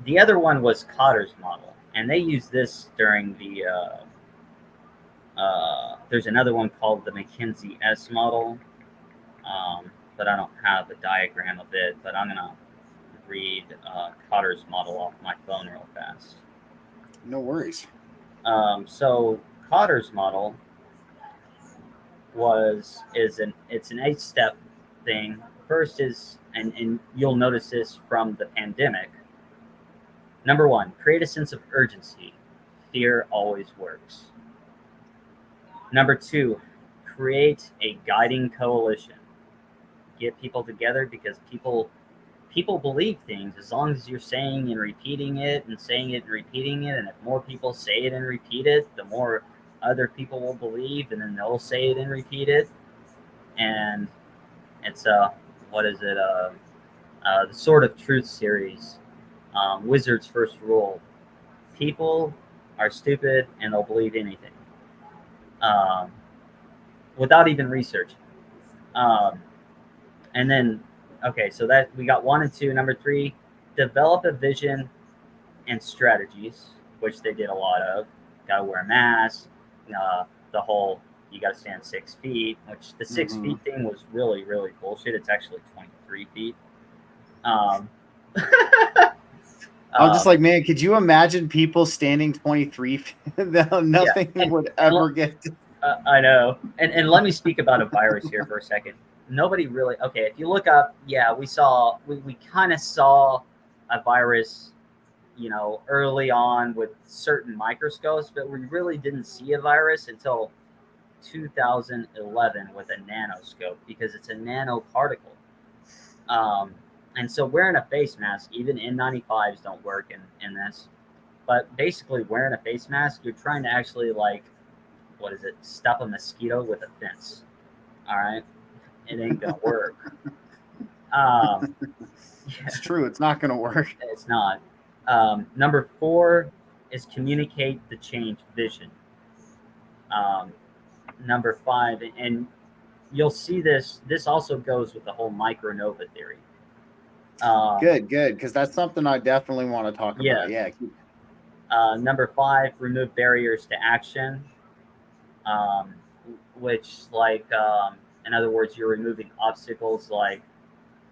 The other one was Cotter's model, and they used this during the. There's another one called the McKinsey-S model, but I don't have a diagram of it. But I'm gonna read Cotter's model off my phone real fast. No worries. So Cotter's model it's an 8-step thing. First is, and you'll notice this from the pandemic. Number one, create a sense of urgency. Fear always works. Number two, create a guiding coalition. Get people together, because people believe things as long as you're saying and repeating it and saying it and repeating it. And if more people say it and repeat it, the more other people will believe, and then they'll say it and repeat it. And it's what is it? The Sword of Truth series, Wizard's first rule: people are stupid and they'll believe anything, um, without even research. Um, and then, okay, so that we got 1 and 2. Number 3, develop a vision and strategies, which they did a lot of. Got to wear a mask. The whole you got to stand 6 feet, which the 6 feet thing was really, really bullshit. It's actually 23 feet. I'm just like, man, could you imagine people standing 23 feet? Nothing would ever get. I know. And let me speak about a virus here for a second. Nobody really. Okay, if you look up, yeah, we kind of saw a virus, early on with certain microscopes, but we really didn't see a virus until 2011 with a nanoscope, because it's a nanoparticle. And so wearing a face mask, even N95s don't work in this. But basically, wearing a face mask, you're trying to actually, like, what is it? Stop a mosquito with a fence. All right, it ain't gonna work. It's true. It's not gonna work. It's not. Number 4 is communicate the change vision. Number 5, and you'll see this. This also goes with the whole Micronova theory. Good, because that's something I definitely want to talk about. Yeah. Number 5, remove barriers to action, which, like, in other words, you're removing obstacles like,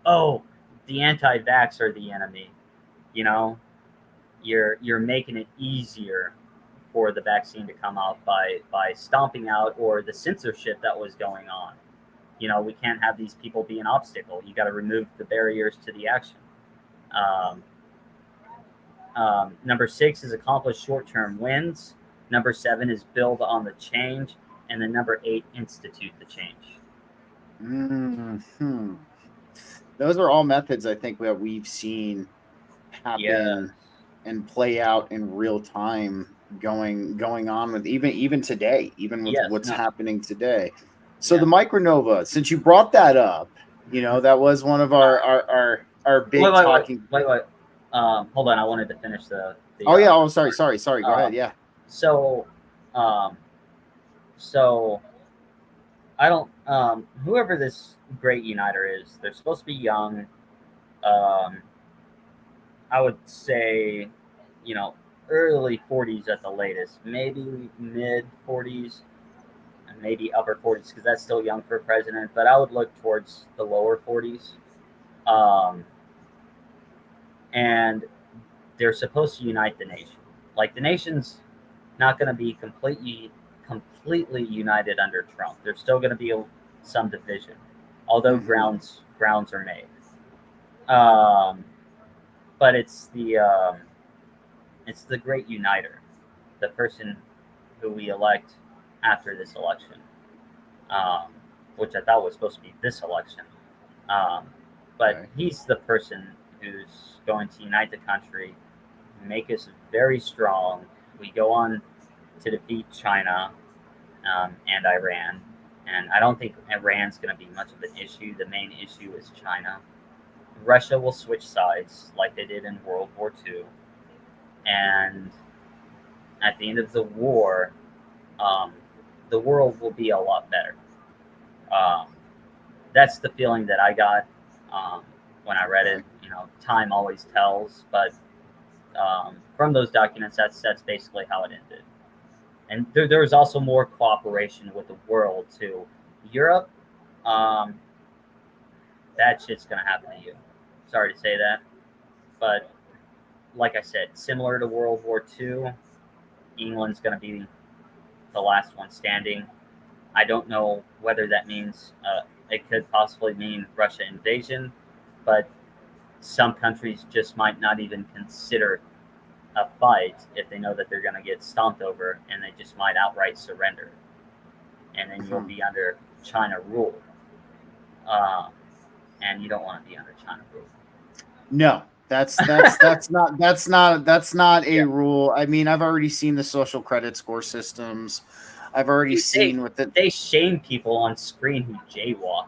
oh, the anti-vax are the enemy. You're making it easier for the vaccine to come out by stomping out, or the censorship that was going on. We can't have these people be an obstacle. You got to remove the barriers to the action. Um, Number 6 is accomplish short-term wins. Number 7 is build on the change, and then number 8, institute the change. Hmm. Those are all methods I think that we've seen happen and play out in real time, going on with even today, even with Yes, what's no, happening today. So yeah. the Micronova, since you brought that up, that was one of our big talking. Wait. Hold on, I wanted to finish the. Oh yeah. Oh, sorry. Go ahead. Yeah. So, so I don't. Whoever this great uniter is, they're supposed to be young. Um, I would say, early 40s at the latest, maybe mid 40s, and maybe upper 40s, because that's still young for a president. But I would look towards the lower 40s. And they're supposed to unite the nation. Like, the nation's not going to be completely united under Trump. There's still going to be some division, although grounds are made. But it's the great uniter, the person who we elect after this election, which I thought was supposed to be this election. But he's the person who's going to unite the country, make us very strong. We go on to defeat China and Iran. And I don't think Iran's going to be much of an issue. The main issue is China. Russia will switch sides like they did in World War II. And at the end of the war, the world will be a lot better. That's the feeling that I got when I read it. Time always tells, but from those documents, that's basically how it ended. And there was also more cooperation with the world too. Europe, that shit's gonna happen to you. Sorry to say that, but like I said, similar to World War II, England's gonna be the last one standing. I don't know whether that means it could possibly mean Russia invasion, but some countries just might not even consider a fight if they know that they're going to get stomped over, and they just might outright surrender, and then you'll be under China rule, and you don't want to be under China rule. No, that's not a rule. I mean, I've already seen the social credit score systems. I've already seen with it. They shame people on screen who jaywalk.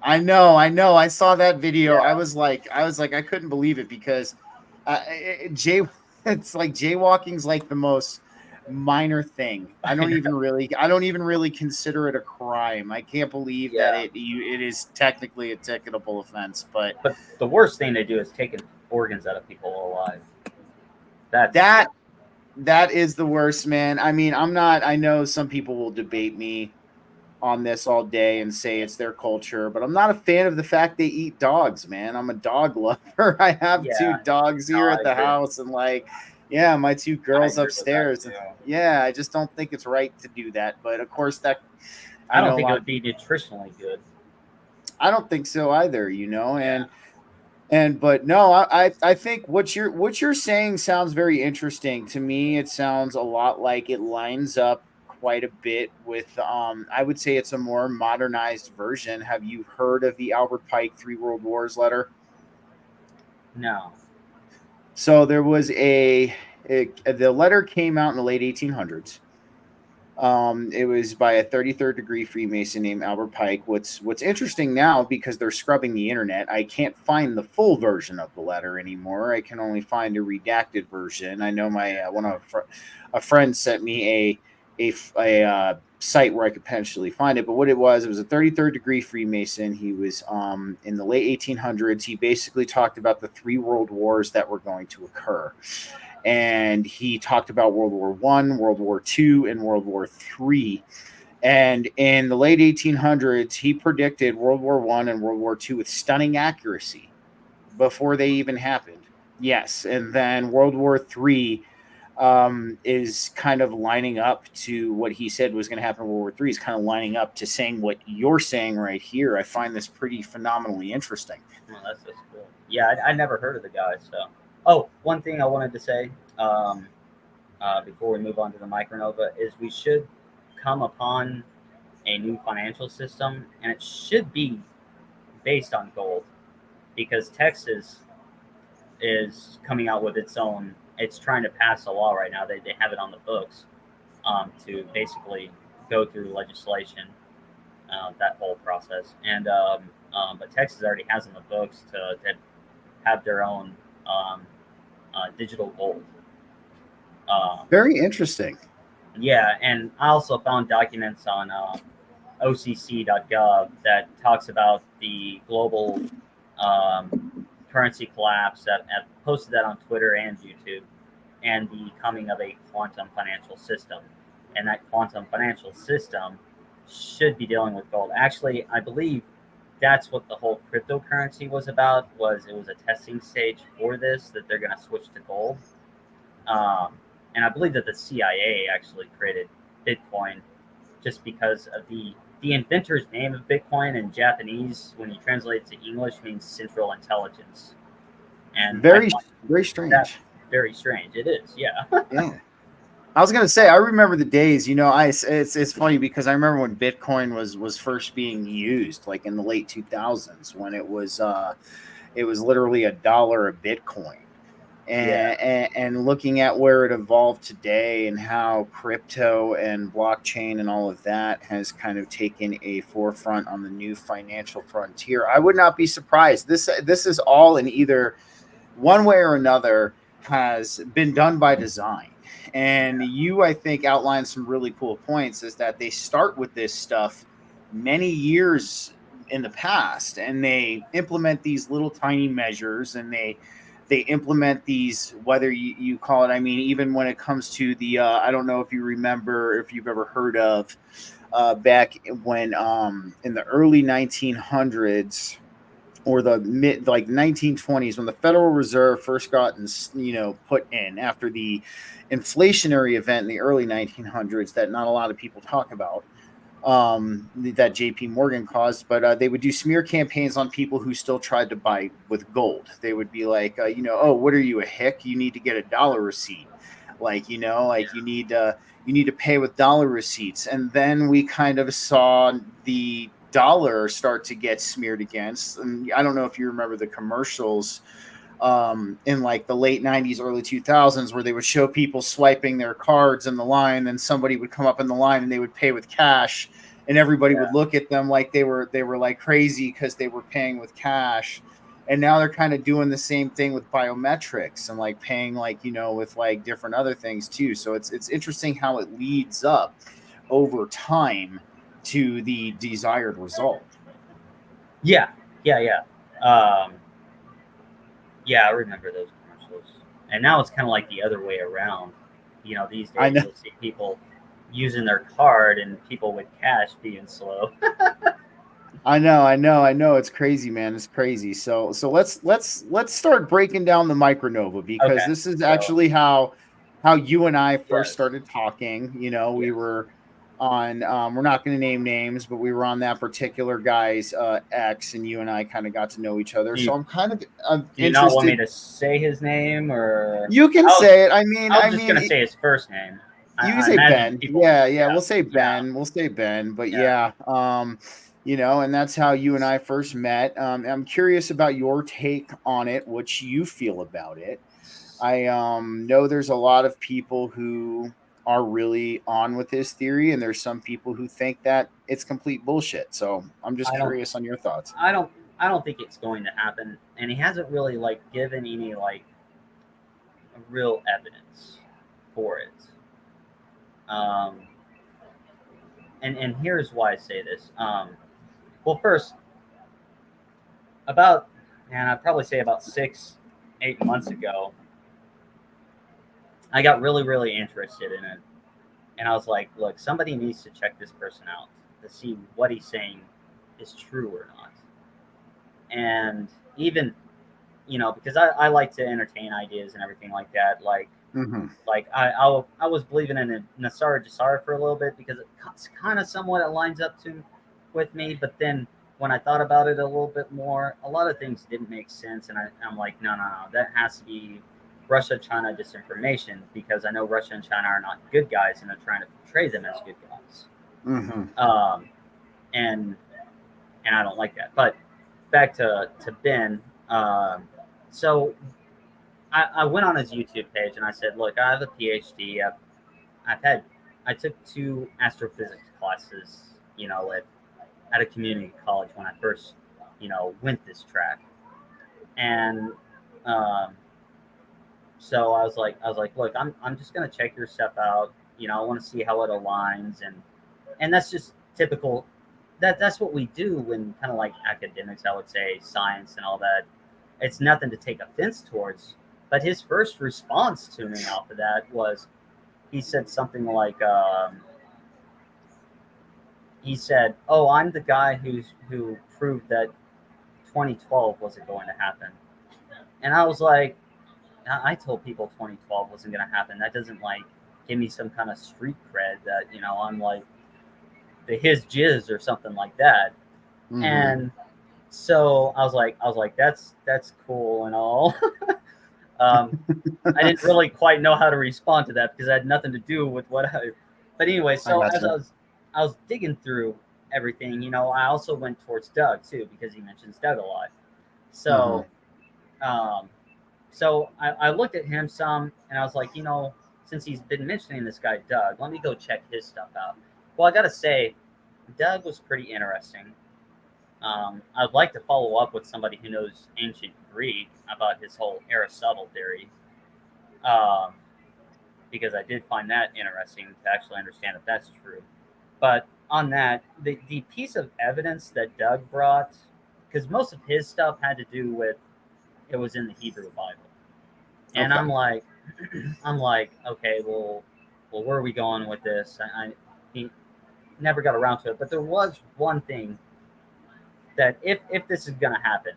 I know. I saw that video. Yeah. I was like, I couldn't believe it because it's like jaywalking's like the most minor thing. I don't even really consider it a crime. I can't believe that it is technically a ticketable offense. But the worst thing to do is taking organs out of people alive. That is the worst, man. I mean, I know some people will debate me on this all day and say it's their culture, but I'm not a fan of the fact they eat dogs, man. I'm a dog lover. I have 2 dogs here at the house, and my 2 girls upstairs. Yeah, I just don't think it's right to do that. But of course, I don't think it would be nutritionally good. I don't think so either, but no, I think what you're saying sounds very interesting to me. It sounds a lot like it lines up quite a bit with I would say it's a more modernized version. Have you heard of the Albert Pike 3 World Wars letter? No. So there was the letter came out in the late 1800s. It was by a 33rd degree Freemason named Albert Pike. What's interesting now, because they're scrubbing the internet, I can't find the full version of the letter anymore. I can only find a redacted version. I know my a friend sent me a site where I could potentially find it. But what it was a 33rd degree Freemason. He was in the late 1800s. He basically talked about the 3 world wars that were going to occur. And he talked about World War I, World War II, and World War III. And in the late 1800s, he predicted World War I and World War II with stunning accuracy before they even happened. Yes. And then World War III, is kind of lining up to what he said was going to happen in World War III. Is kind of lining up to saying what you're saying right here. I find this pretty phenomenally interesting. Well, that's just cool. Yeah, I never heard of the guy. So, oh, one thing I wanted to say before we move on to the Micronova is we should come upon a new financial system, and it should be based on gold, because Texas is coming out with its own. It's trying to pass a law right now. They have it on the books to basically go through legislation, that whole process. And but Texas already has on the books to have their own digital gold. Very interesting. Yeah, and I also found documents on OCC.gov that talks about the global currency collapse. That have posted that on Twitter and YouTube, and the coming of a quantum financial system. And that quantum financial system should be dealing with gold. Actually, I believe that's what the whole cryptocurrency was about. It was a testing stage for this, that they're going to switch to gold. And I believe that the CIA actually created Bitcoin just because of the inventor's name of Bitcoin in Japanese, when you translate it to English, means Central Intelligence. And very strange. That's very strange. It is, yeah. Yeah. I was gonna say, I remember the days. It's funny because I remember when Bitcoin was first being used, like in the late 2000s, when it was literally $1 a Bitcoin, and looking at where it evolved today and how crypto and blockchain and all of that has kind of taken a forefront on the new financial frontier. I would not be surprised. This is all in either one way or another has been done by design. And you, I think, outlined some really cool points, is that they start with this stuff many years in the past, and they implement these little tiny measures, and they implement these, whether you call it, I mean, even when it comes to the, I don't know if you remember, if you've ever heard of back when in the early 1900s, or the mid, like 1920s, when the Federal Reserve first got put in after the inflationary event in the early 1900s that not a lot of people talk about, that JP Morgan caused, but they would do smear campaigns on people who still tried to buy with gold. They would be like, oh, what are you, a hick? You need to get a dollar receipt. You need to pay with dollar receipts. And then we kind of saw the dollar start to get smeared against. And I don't know if you remember the commercials in like the late 90s, early 2000s, where they would show people swiping their cards in the line, then somebody would come up in the line and they would pay with cash, and everybody would look at them like they were like crazy because they were paying with cash. And now they're kind of doing the same thing with biometrics and like paying with like different other things too. So it's interesting how it leads up over time to the desired result. Yeah. I remember those commercials. And now it's kind of like the other way around. These days you'll see people using their card and people with cash being slow. I know. It's crazy, man. It's crazy. So let's start breaking down the Micronova, because this is actually how you and I first started talking. We were on, we're not going to name names, but we were on that particular guy's X, and you and I kind of got to know each other. So I'm kind of do you not want me to say his name, or you can say it? I mean, I was just gonna say his first name. You can say Ben. Yeah. We'll say Ben. Yeah. We'll say Ben. But and that's how you and I first met. I'm curious about your take on it, what you feel about it. I know there's a lot of people who are really on with his theory, and there's some people who think that it's complete bullshit. So I'm just curious on your thoughts. I don't think it's going to happen, and he hasn't really given any real evidence for it. And here's why I say this. Well, first, I'd probably say about 6-8 months ago, I got really, really interested in it. And I was like, look, somebody needs to check this person out to see what he's saying is true or not. And even because I like to entertain ideas and everything like that. Like I was believing in a Nasara Jasara for a little bit because it's kind of somewhat it lines up to with me, but then when I thought about it a little bit more, a lot of things didn't make sense, and I'm like, no, that has to be Russia, China disinformation, because I know Russia and China are not good guys, and they're trying to portray them as good guys. And I don't like that. But back to Ben. So I went on his YouTube page and I said, look, I have a PhD. I took 2 astrophysics classes, at a community college when I first, went this track. And so I was like, look, I'm just gonna check your stuff out. I want to see how it aligns, and that's just typical. That's what we do when kind of like academics, I would say, science and all that. It's nothing to take offense towards. But his first response to me off of that was, he said something like, he said, "Oh, I'm the guy who proved that 2012 wasn't going to happen." And I was like, I told people 2012 wasn't going to happen. That doesn't like give me some kind of street cred that I'm like his jizz or something like that. And so I was like, that's cool and all. I didn't really quite know how to respond to that because it had nothing to do with what I. But anyway, so as I was digging through everything, I also went towards Doug too because he mentions Doug a lot. So, so I looked at him some, and I was like, since he's been mentioning this guy Doug, let me go check his stuff out. Well, I gotta say, Doug was pretty interesting. I'd like to follow up with somebody who knows ancient Greek about his whole Aristotle theory, because I did find that interesting to actually understand if that's true. But on that, the piece of evidence that Doug brought, because most of his stuff had to do with, it was in the Hebrew Bible, and I'm like, okay, well, where are we going with this? He never got around to it, but there was one thing that if this is going to happen,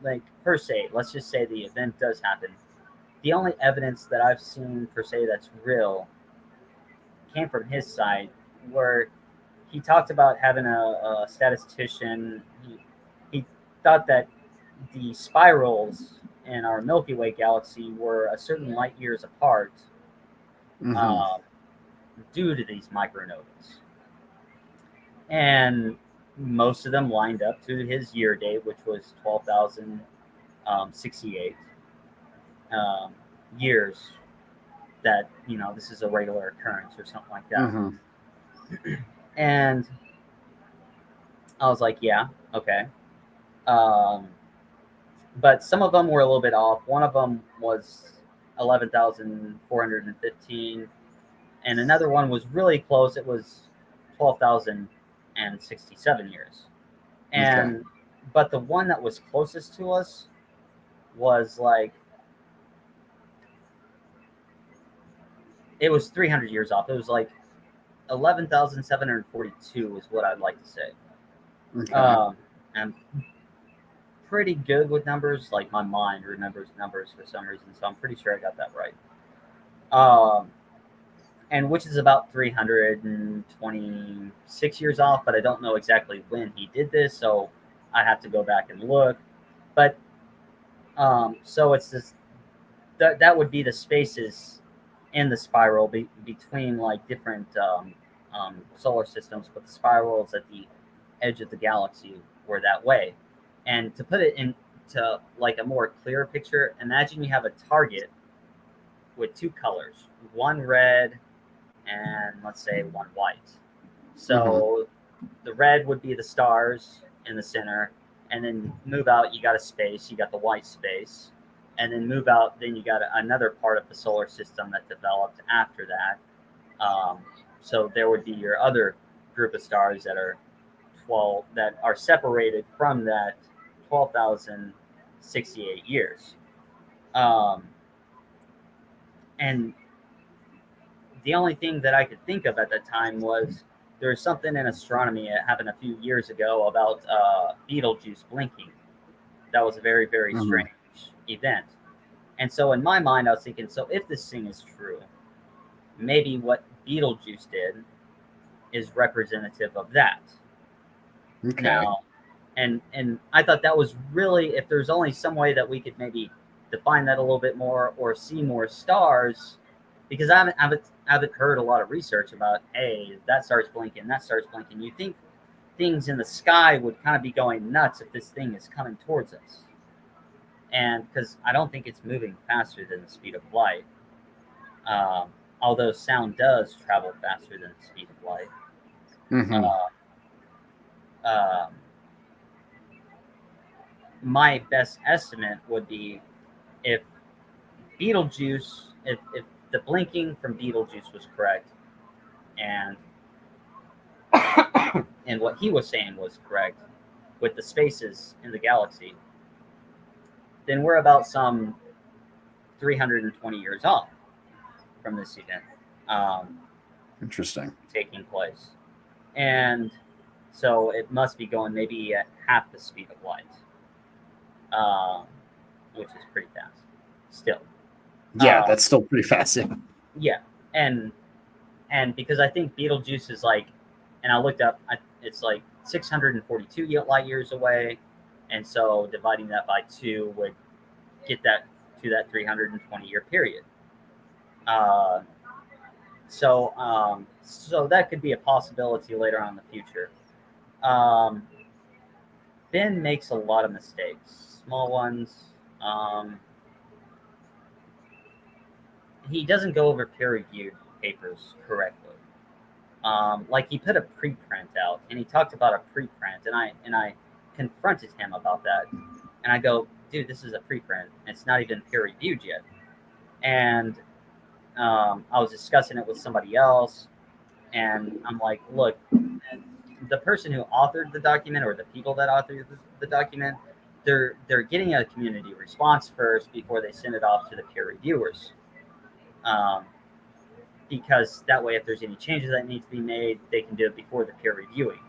like per se, let's just say the event does happen, the only evidence that I've seen per se that's real came from his side, where he talked about having a statistician. He thought that the spirals in our Milky Way galaxy were a certain light years apart, due to these micronovas. And most of them lined up to his year date, which was 12,068 years. That this is a regular occurrence or something like that. And I was like, yeah, okay. But some of them were a little bit off. One of them was 11,415, and another one was really close. It was 12,067 years. And but the one that was closest to us was like, it was 300 years off. It was like 11,742 is what I'd like to say. I'm pretty good with numbers. Like my mind remembers numbers for some reason, so I'm pretty sure I got that right. And which is about 326 years off, but I don't know exactly when he did this, so I have to go back and look. But so it's this, that would be the spaces in the spiral between like different solar systems, but the spirals at the edge of the galaxy were that way. And to put it into like a more clear picture, imagine you have a target with 2 colors, one red and let's say one white. So the red would be the stars in the center, and then move out, you got a space, you got the white space, and then move out, then you got another part of the solar system that developed after that. So there would be your other group of stars that are separated from that 12,068 years. And the only thing that I could think of at that time was there was something in astronomy that happened a few years ago about Betelgeuse blinking. That was very, very strange. huge event. And so in my mind, I was thinking, so if this thing is true, maybe what Beetlejuice did is representative of that. Okay. Now, and I thought that was really, if there's only some way that we could maybe define that a little bit more or see more stars, because I haven't heard a lot of research about, hey, that star's blinking, that star's blinking. You think things in the sky would kind of be going nuts if this thing is coming towards us. And because I don't think it's moving faster than the speed of light. Although sound does travel faster than the speed of light. Mm-hmm. My best estimate would be if Beetlejuice, if the blinking from Beetlejuice was correct, and and what he was saying was correct with the spaces in the galaxy, then we're about some 320 years off from this event Interesting. taking place. And so it must be going maybe at half the speed of light, which is pretty fast still. Yeah, that's still pretty fast. Yeah, and because I think Beetlejuice is like, and I looked up, it's like 642 light years away, and so dividing that by 2 would get that to that 320-year period. So that could be a possibility later on in the future. Ben makes a lot of mistakes, small ones. He doesn't go over peer-reviewed papers correctly. Like he put a preprint out, and he talked about a preprint, and I confronted him about that, and I go, dude, this is a preprint. It's not even peer-reviewed yet. And I was discussing it with somebody else, and I'm like, look, the person who authored the document, or the people that authored the document, they're getting a community response first before they send it off to the peer reviewers. Because that way, if there's any changes that need to be made, they can do it before the peer reviewing.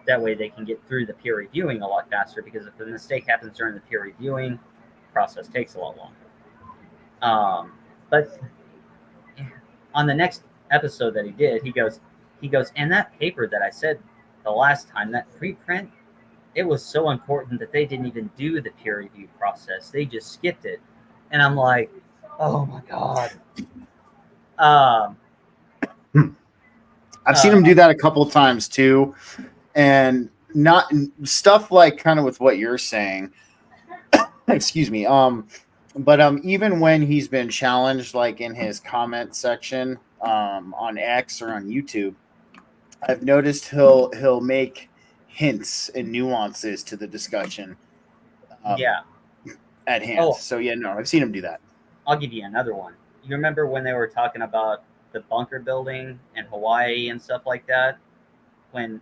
That way they can get through the peer reviewing a lot faster, because if a mistake happens during the peer reviewing, the process takes a lot longer. But on the next episode that he did, he goes, and that paper that I said the last time, that preprint, it was so important that they didn't even do the peer review process. They just skipped it. And I'm like, oh my God. I've seen him do that a couple of times too, and not stuff like kind of with what you're saying. Excuse me. But even when he's been challenged, like in his comment section on X or on YouTube, I've noticed he'll make hints and nuances to the discussion. Yeah. At hand. So yeah, no, I've seen him do that. I'll give you another one. You remember when they were talking about the bunker building in Hawaii and stuff like that? When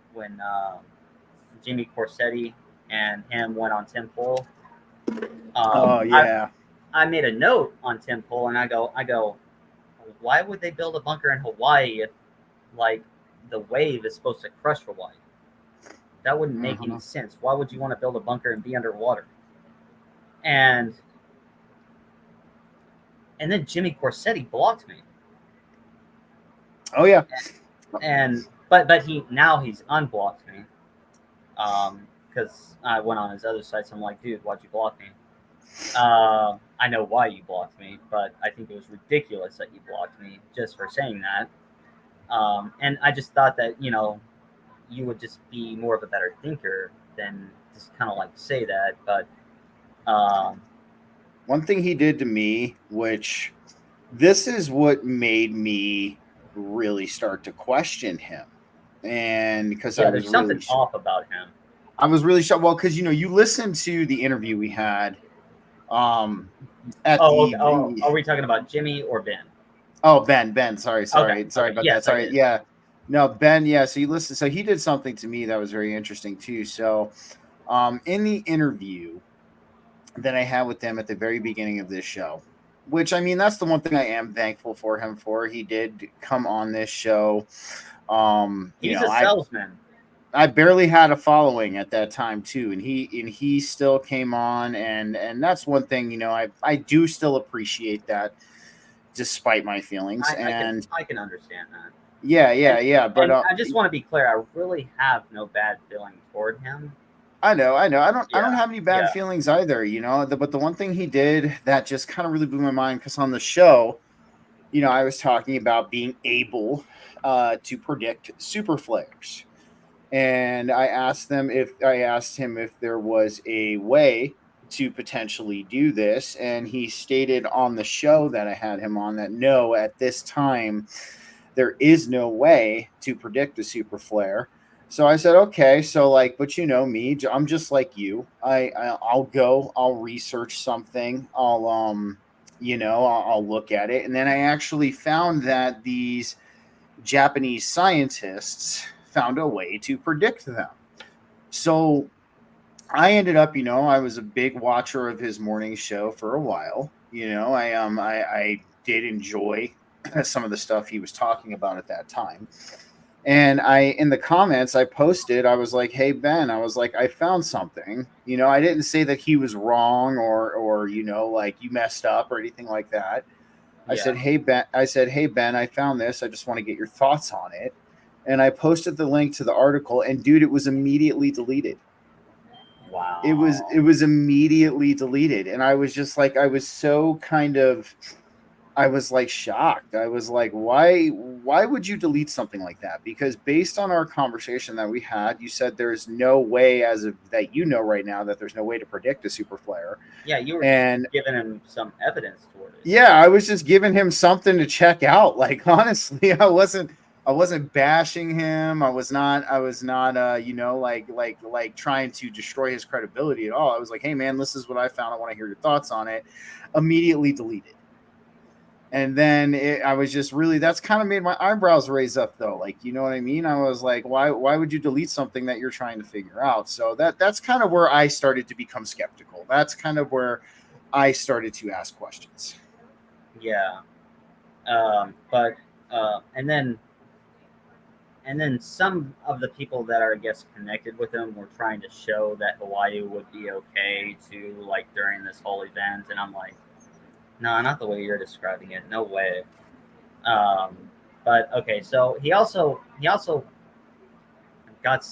Jimmy Corsetti and him went on Tim Pool. Oh yeah. I made a note on Tim Pool, and I go, why would they build a bunker in Hawaii if, like, the wave is supposed to crush Hawaii? That wouldn't make any sense. Why would you want to build a bunker and be underwater? And then Jimmy Corsetti blocked me. Oh yeah. But he's unblocked me. Because I went on his other sites. I'm like, dude, why'd you block me? I know why you blocked me, but I think it was ridiculous that you blocked me just for saying that. And I just thought that, you would just be more of a better thinker than just kind of like say that. But one thing he did to me, which this is what made me really start to question him, and because there's something off about him. I was really shocked. Well, because you listened to the interview we had. Are we talking about Jimmy or Ben? Oh, Ben. Sorry about that. Yes, sorry. Yeah. No, Ben. Yeah. So you listen. So he did something to me that was very interesting too. So, in the interview that I had with him at the very beginning of this show, which, I mean, that's the one thing I am thankful for him for. He did come on this show. He's a salesman. I barely had a following at that time too, and he still came on, and that's one thing, I do still appreciate that despite my feelings. And I can understand that. yeah, And yeah, but and I just want to be clear. I really have no bad feeling toward him. I know. I don't Yeah, have any bad yeah, feelings either, but the one thing he did that just kind of really blew my mind, because on the show, I was talking about being able to predict super flares. And I asked him if there was a way to potentially do this, and he stated on the show that I had him on that no, at this time there is no way to predict a super flare. So I said, okay, so like, but me, I'm just like you. I'll research something, I'll look at it, and then I actually found that these Japanese scientists found a way to predict them. So I ended up, I was a big watcher of his morning show for a while. I did enjoy some of the stuff he was talking about at that time. And in the comments I posted, I was like, "Hey Ben," I was like, "I found something." I didn't say that he was wrong, or like you messed up or anything like that. I yeah. said, "Hey Ben, I found this. I just want to get your thoughts on it." And I posted the link to the article, and dude, it was immediately deleted. It Wow. was immediately deleted, and I was just like, I was so kind of, I was like shocked. I was like, why would you delete something like that? Because based on our conversation that we had, you said there's no way, as of that, right now, that there's no way to predict a super flare. Yeah, you were just And giving him some evidence toward it. yeah, I was just giving him something to check out. Like, honestly, I wasn't bashing him. I was not like trying to destroy his credibility at all. I was like, "Hey man, this is what I found. I want to hear your thoughts on it." Immediately deleted. And then I was just really, that's kind of made my eyebrows raise up though. Like, you know what I mean? I was like, why would you delete something that you're trying to figure out? So that's kind of where I started to become skeptical. That's kind of where I started to ask questions. Yeah. But and then some of the people that are, I guess, connected with him were trying to show that Hawaii would be okay to, like, during this whole event, and I'm like, no, not the way you're describing it. No way. Um, but okay, so he also got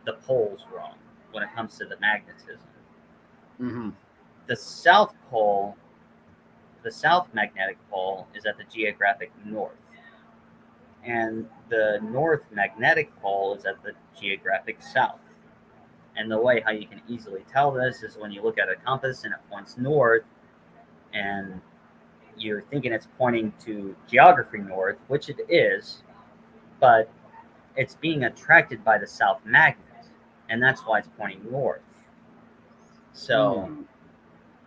the poles wrong when it comes to the magnetism. Mm-hmm. The South Pole, the South magnetic pole, is at the geographic north, and the North magnetic pole is at the geographic south. And the way how you can easily tell this is when you look at a compass and it points north, and you're thinking it's pointing to geography north, which it is, but it's being attracted by the south magnet, and that's why it's pointing north. So,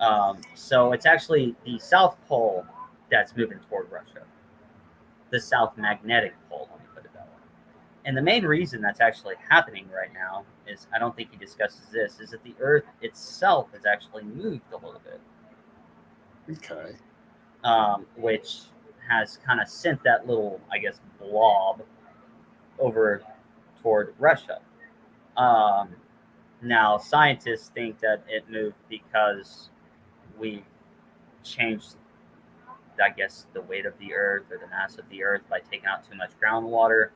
Mm. so it's actually the South Pole that's moving toward Russia, the South magnetic pole. Let me put it that way. And the main reason that's actually happening right now is, I don't think he discusses this, is that the Earth itself has actually moved a little bit, Okay. which has kind of sent that little, I guess, blob over toward Russia. Um, Now, scientists think that it moved because we changed, I guess, the weight of the Earth or the mass of the Earth by taking out too much groundwater.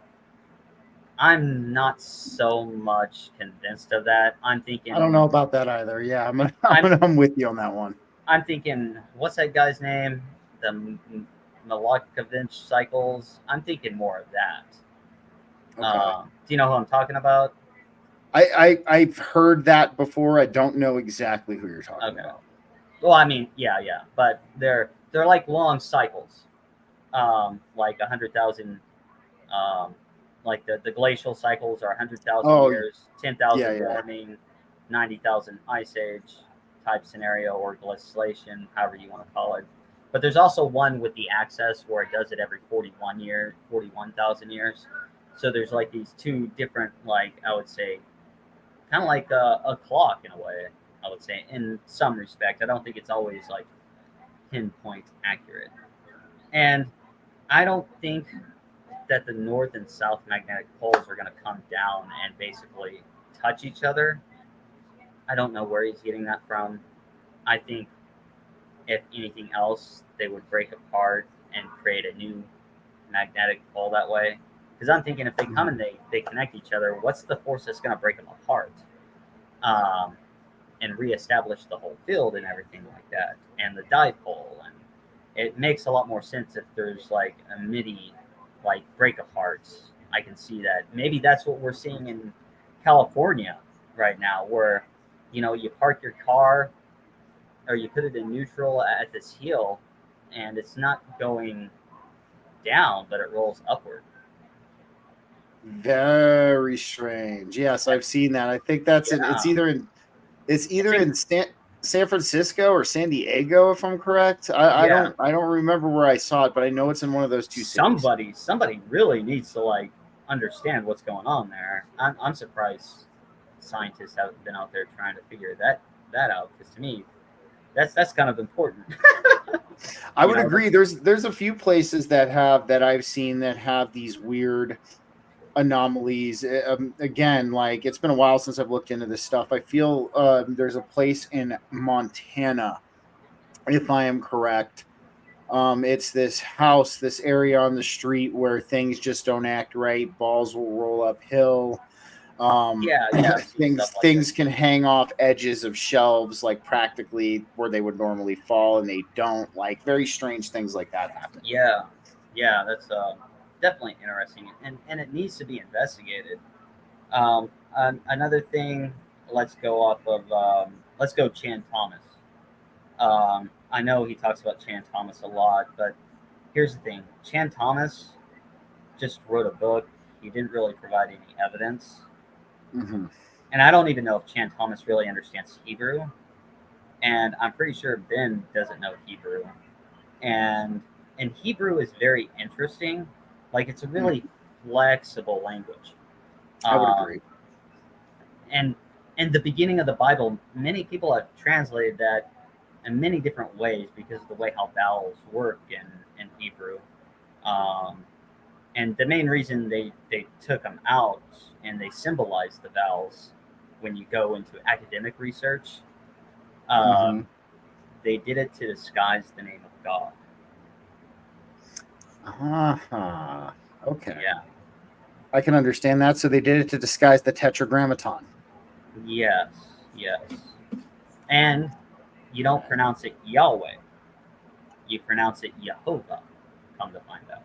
I'm not so much convinced of that. I don't know about that either. Yeah, I'm, I'm with you on that one. I'm thinking, what's that guy's name? The Milagro cycles. I'm thinking more of that. Okay. Do you know who I'm talking about? I've heard that before. I don't know exactly who you're talking Okay. about. Well, I mean, yeah, yeah, but they're like long cycles, like 100,000. Um, like the glacial cycles are 100,000 Oh, years, yeah, 10,000 yeah. warming, 90,000 ice age type scenario, or glaciation, however you want to call it. But there's also one with the axis where it does it every 41,000 years. So there's like these two different, like, I would say, kind of like a clock in a way. I would say, in some respect. I don't think it's always like pinpoint accurate, and I don't think that the north and south magnetic poles are going to come down and basically touch each other. I don't know where he's getting that from. I think if anything else, they would break apart and create a new magnetic pole that way. Because I'm thinking if they come and they connect each other, what's the force that's going to break them apart and reestablish the whole field and everything like that, and the dipole? And it makes a lot more sense if there's like a MIDI like break aparts. I can see that. Maybe that's what we're seeing in California right now, where you park your car or you put it in neutral at this hill, and it's not going down, but it rolls upward. Very strange. Yes, I've seen that. I think that's it's either in San Francisco or San Diego, if I'm correct. I don't remember where I saw it, but I know it's in one of those two cities. Somebody really needs to like understand what's going on there. I'm surprised scientists haven't been out there trying to figure that out, because to me that's kind of important. I would agree. There's a few places that I've seen that have these weird anomalies. Again, like, it's been a while since I've looked into this stuff. I feel there's a place in Montana, if I am correct. It's this house, this area on the street where things just don't act right. Balls will roll uphill. Things can hang off edges of shelves, like practically where they would normally fall, and they don't. Like, very strange things like that happen. Yeah, that's definitely interesting, and it needs to be investigated. Another thing, let's go Chan Thomas. I know he talks about Chan Thomas a lot, but here's the thing: Chan Thomas just wrote a book. He didn't really provide any evidence. Mm-hmm. And I don't even know if Chan Thomas really understands Hebrew. And I'm pretty sure Ben doesn't know Hebrew. And Hebrew is very interesting. Like, it's a really flexible language. I would agree. And the beginning of the Bible, many people have translated that in many different ways because of the way how vowels work in Hebrew. And the main reason they took them out and they symbolize the vowels when you go into academic research, they did it to disguise the name of God. Okay. Yeah. I can understand that. So they did it to disguise the tetragrammaton. Yes. And you don't pronounce it Yahweh. You pronounce it Yehovah, come to find out.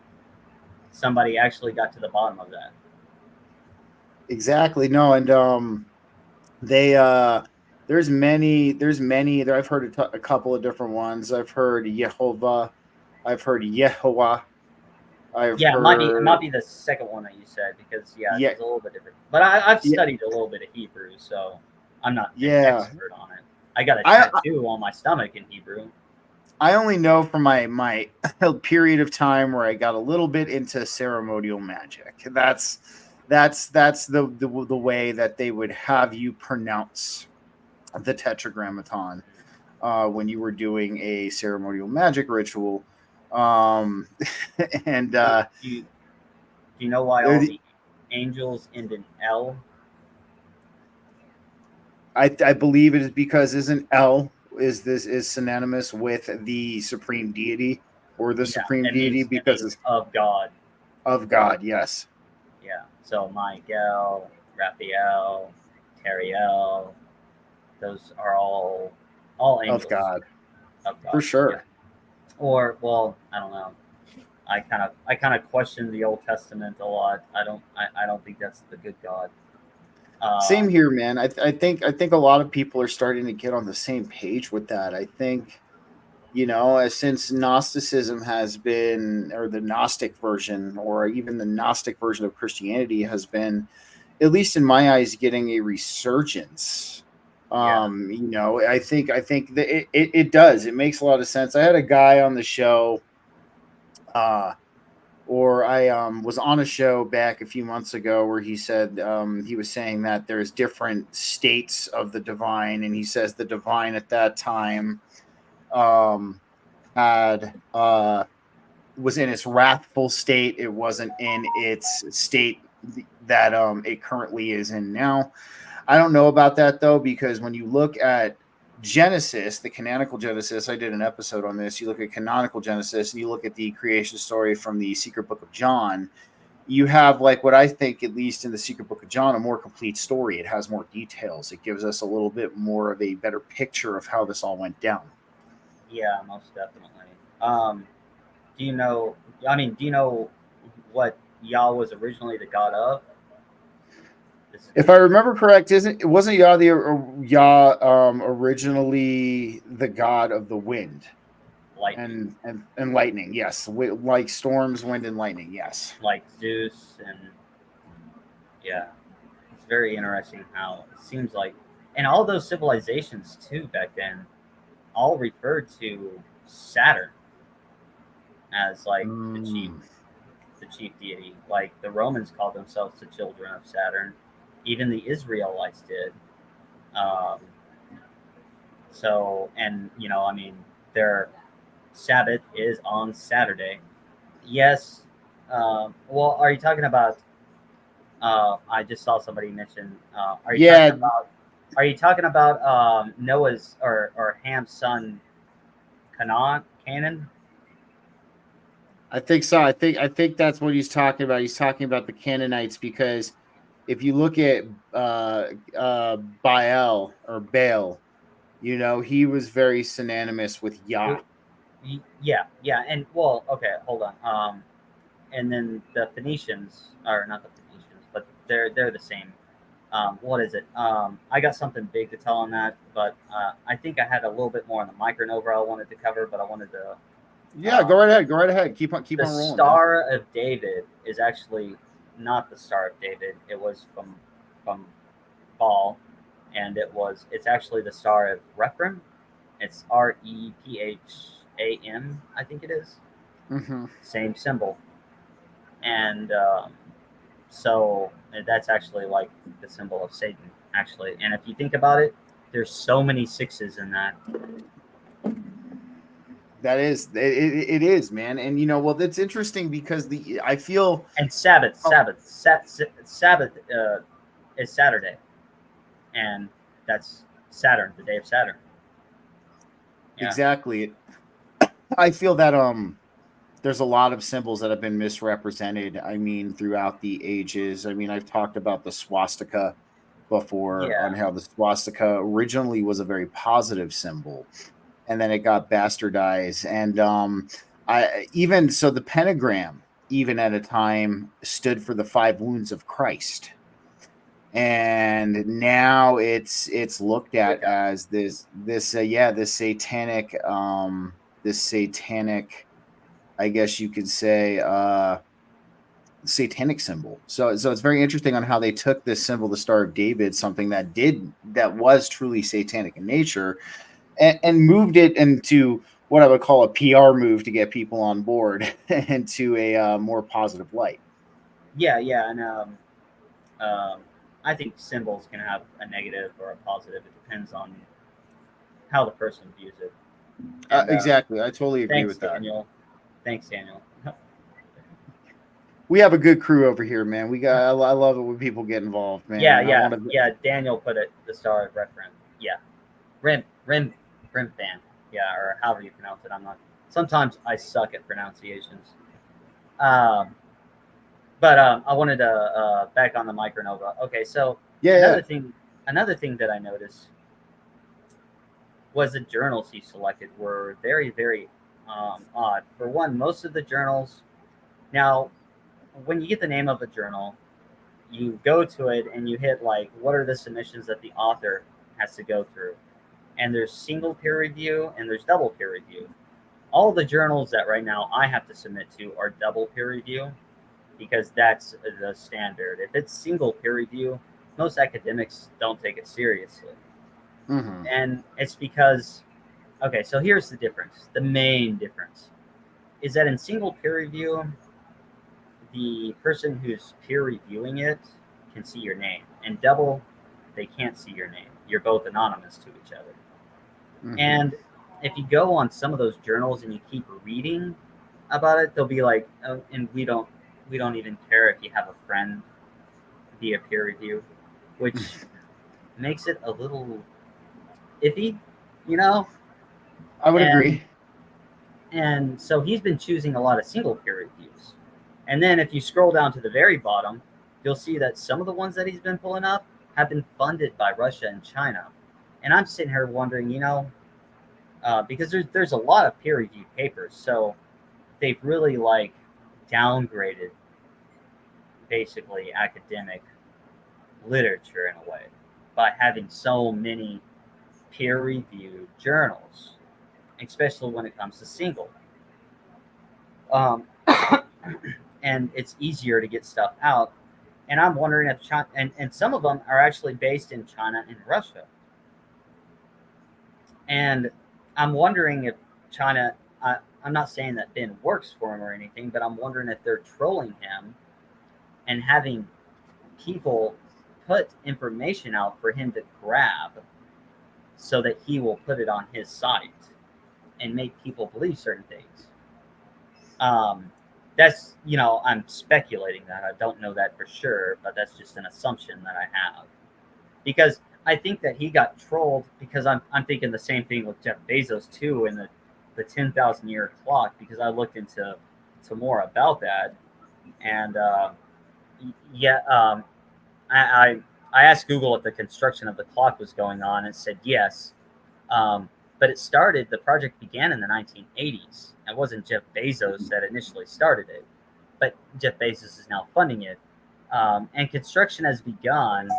Somebody actually got to the bottom of that. Exactly. No, and there's many there. I've heard a couple of different ones. I've heard Yehovah. I've heard Yehovah. It might be the second one that you said, because it's a little bit different. But I've studied a little bit of Hebrew, so I'm not an expert on it. I got a tattoo on my stomach in Hebrew. I only know from my period of time where I got a little bit into ceremonial magic. That's the way that they would have you pronounce the tetragrammaton when you were doing a ceremonial magic ritual. And do you know why all the angels end in L? I believe it is because isn't L is synonymous with the supreme deity or the supreme deity, because it's of God. Of God, yes. Yeah. So Miguel, Raphael, Tiriel, those are all angels of God. Of God. For sure. Yeah. Or, well, I don't know. I kind of question the Old Testament a lot. I don't think that's the good God. Same here, man. I think a lot of people are starting to get on the same page with that. I think, since Gnosticism has been, or the Gnostic version, or even the Gnostic version of Christianity has been, at least in my eyes, getting a resurgence. I think that it does. It makes a lot of sense. I had a guy on the show, or I was on a show back a few months ago where he said he was saying that there's different states of the divine, and he says the divine at that time had was in its wrathful state. It wasn't in its state that it currently is in now. I don't know about that though, because when you look at Genesis, the canonical Genesis, I did an episode on this. You look at canonical Genesis and you look at the creation story from the Secret Book of John, you have, like, what I think, at least in the Secret Book of John, a more complete story. It has more details. It gives us a little bit more of a better picture of how this all went down. Yeah, most definitely. Do you know? I mean, do you know what Yah was originally the god of? If I remember correct, wasn't Yah originally the god of the wind lightning, and lightning? Yes, like storms, wind, and lightning. Yes, like Zeus, and yeah, it's very interesting how it seems like, and all those civilizations too back then, all referred to Saturn as like the chief deity. Like the Romans called themselves the children of Saturn. Even the Israelites did. Um, so, and I mean, their Sabbath is on Saturday. Yes. Well, are you talking about? I just saw somebody mention. Are you yeah. talking about? Are you talking about Noah's or Ham's son, Canaan? I think so. I think that's what he's talking about. He's talking about the Canaanites, because if you look at Baal or Baal, he was very synonymous with Yah. Yeah, and well, okay, hold on. And then the Phoenicians are not the Phoenicians, but they're the same. What is it? I got something big to tell on that, but I think I had a little bit more on the Micronova I wanted to cover, but I wanted to. Yeah, go right ahead. Go right ahead. Keep on rolling. The Star of David is actually not the Star of David. It was from Baal, and it's actually the Star of Rephaim. It's Repham, I think it is. Mm-hmm. Same symbol, and so that's actually like the symbol of Satan, actually. And if you think about it, there's so many sixes in that. That is, it is, man. And well, that's interesting because I feel, and Sabbath is Saturday, and that's Saturn, the day of Saturn. Yeah. Exactly. I feel that there's a lot of symbols that have been misrepresented. I mean, throughout the ages. I mean, I've talked about the swastika before, on how the swastika originally was a very positive symbol, and then it got bastardized. And the pentagram, even at a time, stood for the 5 wounds of Christ, and now it's looked at as this satanic, I guess you could say, satanic symbol. So it's very interesting on how they took this symbol, the Star of David, something that was truly satanic in nature, and moved it into what I would call a PR move to get people on board into a more positive light. Yeah, and I think symbols can have a negative or a positive. It depends on how the person views it. And, exactly, I totally agree with that. Thanks, Daniel. We have a good crew over here, man. I love it when people get involved, man. Yeah. Daniel put it the Star of Rephaim. Yeah, Rim fan. Yeah, or however you pronounce it. I'm not. Sometimes I suck at pronunciations. But I wanted to back on the Micronova. Okay, so another thing that I noticed was the journals he selected were very, very odd. For one, most of the journals. Now, when you get the name of a journal, you go to it and you hit like, what are the submissions that the author has to go through? And there's single peer review and there's double peer review. All the journals that right now I have to submit to are double peer review, because that's the standard. If it's single peer review, most academics don't take it seriously. Mm-hmm. And it's because, okay, so here's the difference. The main difference is that in single peer review, the person who's peer reviewing it can see your name. And double, they can't see your name. You're both anonymous to each other. Mm-hmm. And if you go on some of those journals and you keep reading, about it, they'll be like, oh, and we don't even care if you have a friend be a peer review, which makes it a little iffy, you know. I would And agree. so he's been choosing a lot of single peer reviews. And then if you scroll down to the very bottom, you'll see that some of the ones that he's been pulling up have been funded by Russia and China. And I'm sitting here wondering, because there's a lot of peer reviewed papers, so they've really like downgraded basically academic literature in a way by having so many peer reviewed journals, especially when it comes to single. Um, and it's easier to get stuff out. And I'm wondering if China, and some of them are actually based in China and Russia. And I'm wondering if China, I'm not saying that Ben works for him or anything, but I'm wondering if they're trolling him and having people put information out for him to grab so that he will put it on his site and make people believe certain things. That's, I'm speculating that. I don't know that for sure, but that's just an assumption that I have. Because I think that he got trolled because I'm thinking the same thing with Jeff Bezos too in the 10,000 year clock, because I looked into more about that. And yeah, I asked Google if the construction of the clock was going on. It said yes. But the project began in the 1980s. It wasn't Jeff Bezos that initially started it, but Jeff Bezos is now funding it. And construction has begun,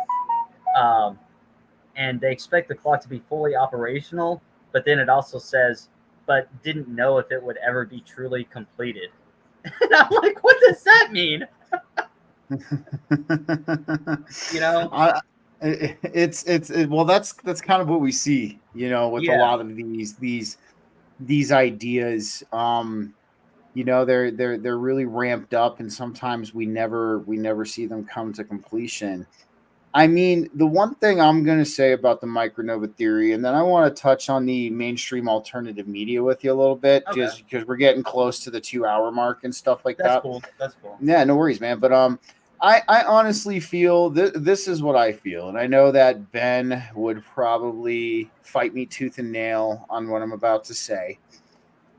and they expect the clock to be fully operational, but then it also says, but didn't know if it would ever be truly completed. And I'm like, what does that mean? I, well, that's kind of what we see, with a Yeah, lot of these ideas. They're really ramped up, and sometimes we never see them come to completion. I mean, the one thing I'm going to say about the Micronova theory, and then I want to touch on the mainstream alternative media with you a little bit, okay, just because we're getting close to the 2 hour mark and stuff like that's that. cool. That's cool. Yeah, no worries, man. But I honestly feel this is what I feel, and I know that Ben would probably fight me tooth and nail on what I'm about to say.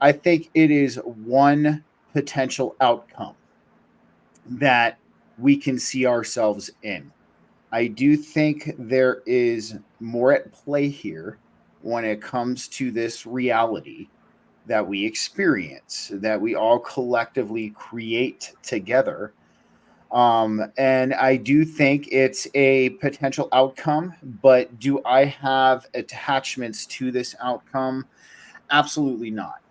I think it is one potential outcome that we can see ourselves in. I do think there is more at play here when it comes to this reality that we experience, that we all collectively create together. And I do think it's a potential outcome, but do I have attachments to this outcome? Absolutely not.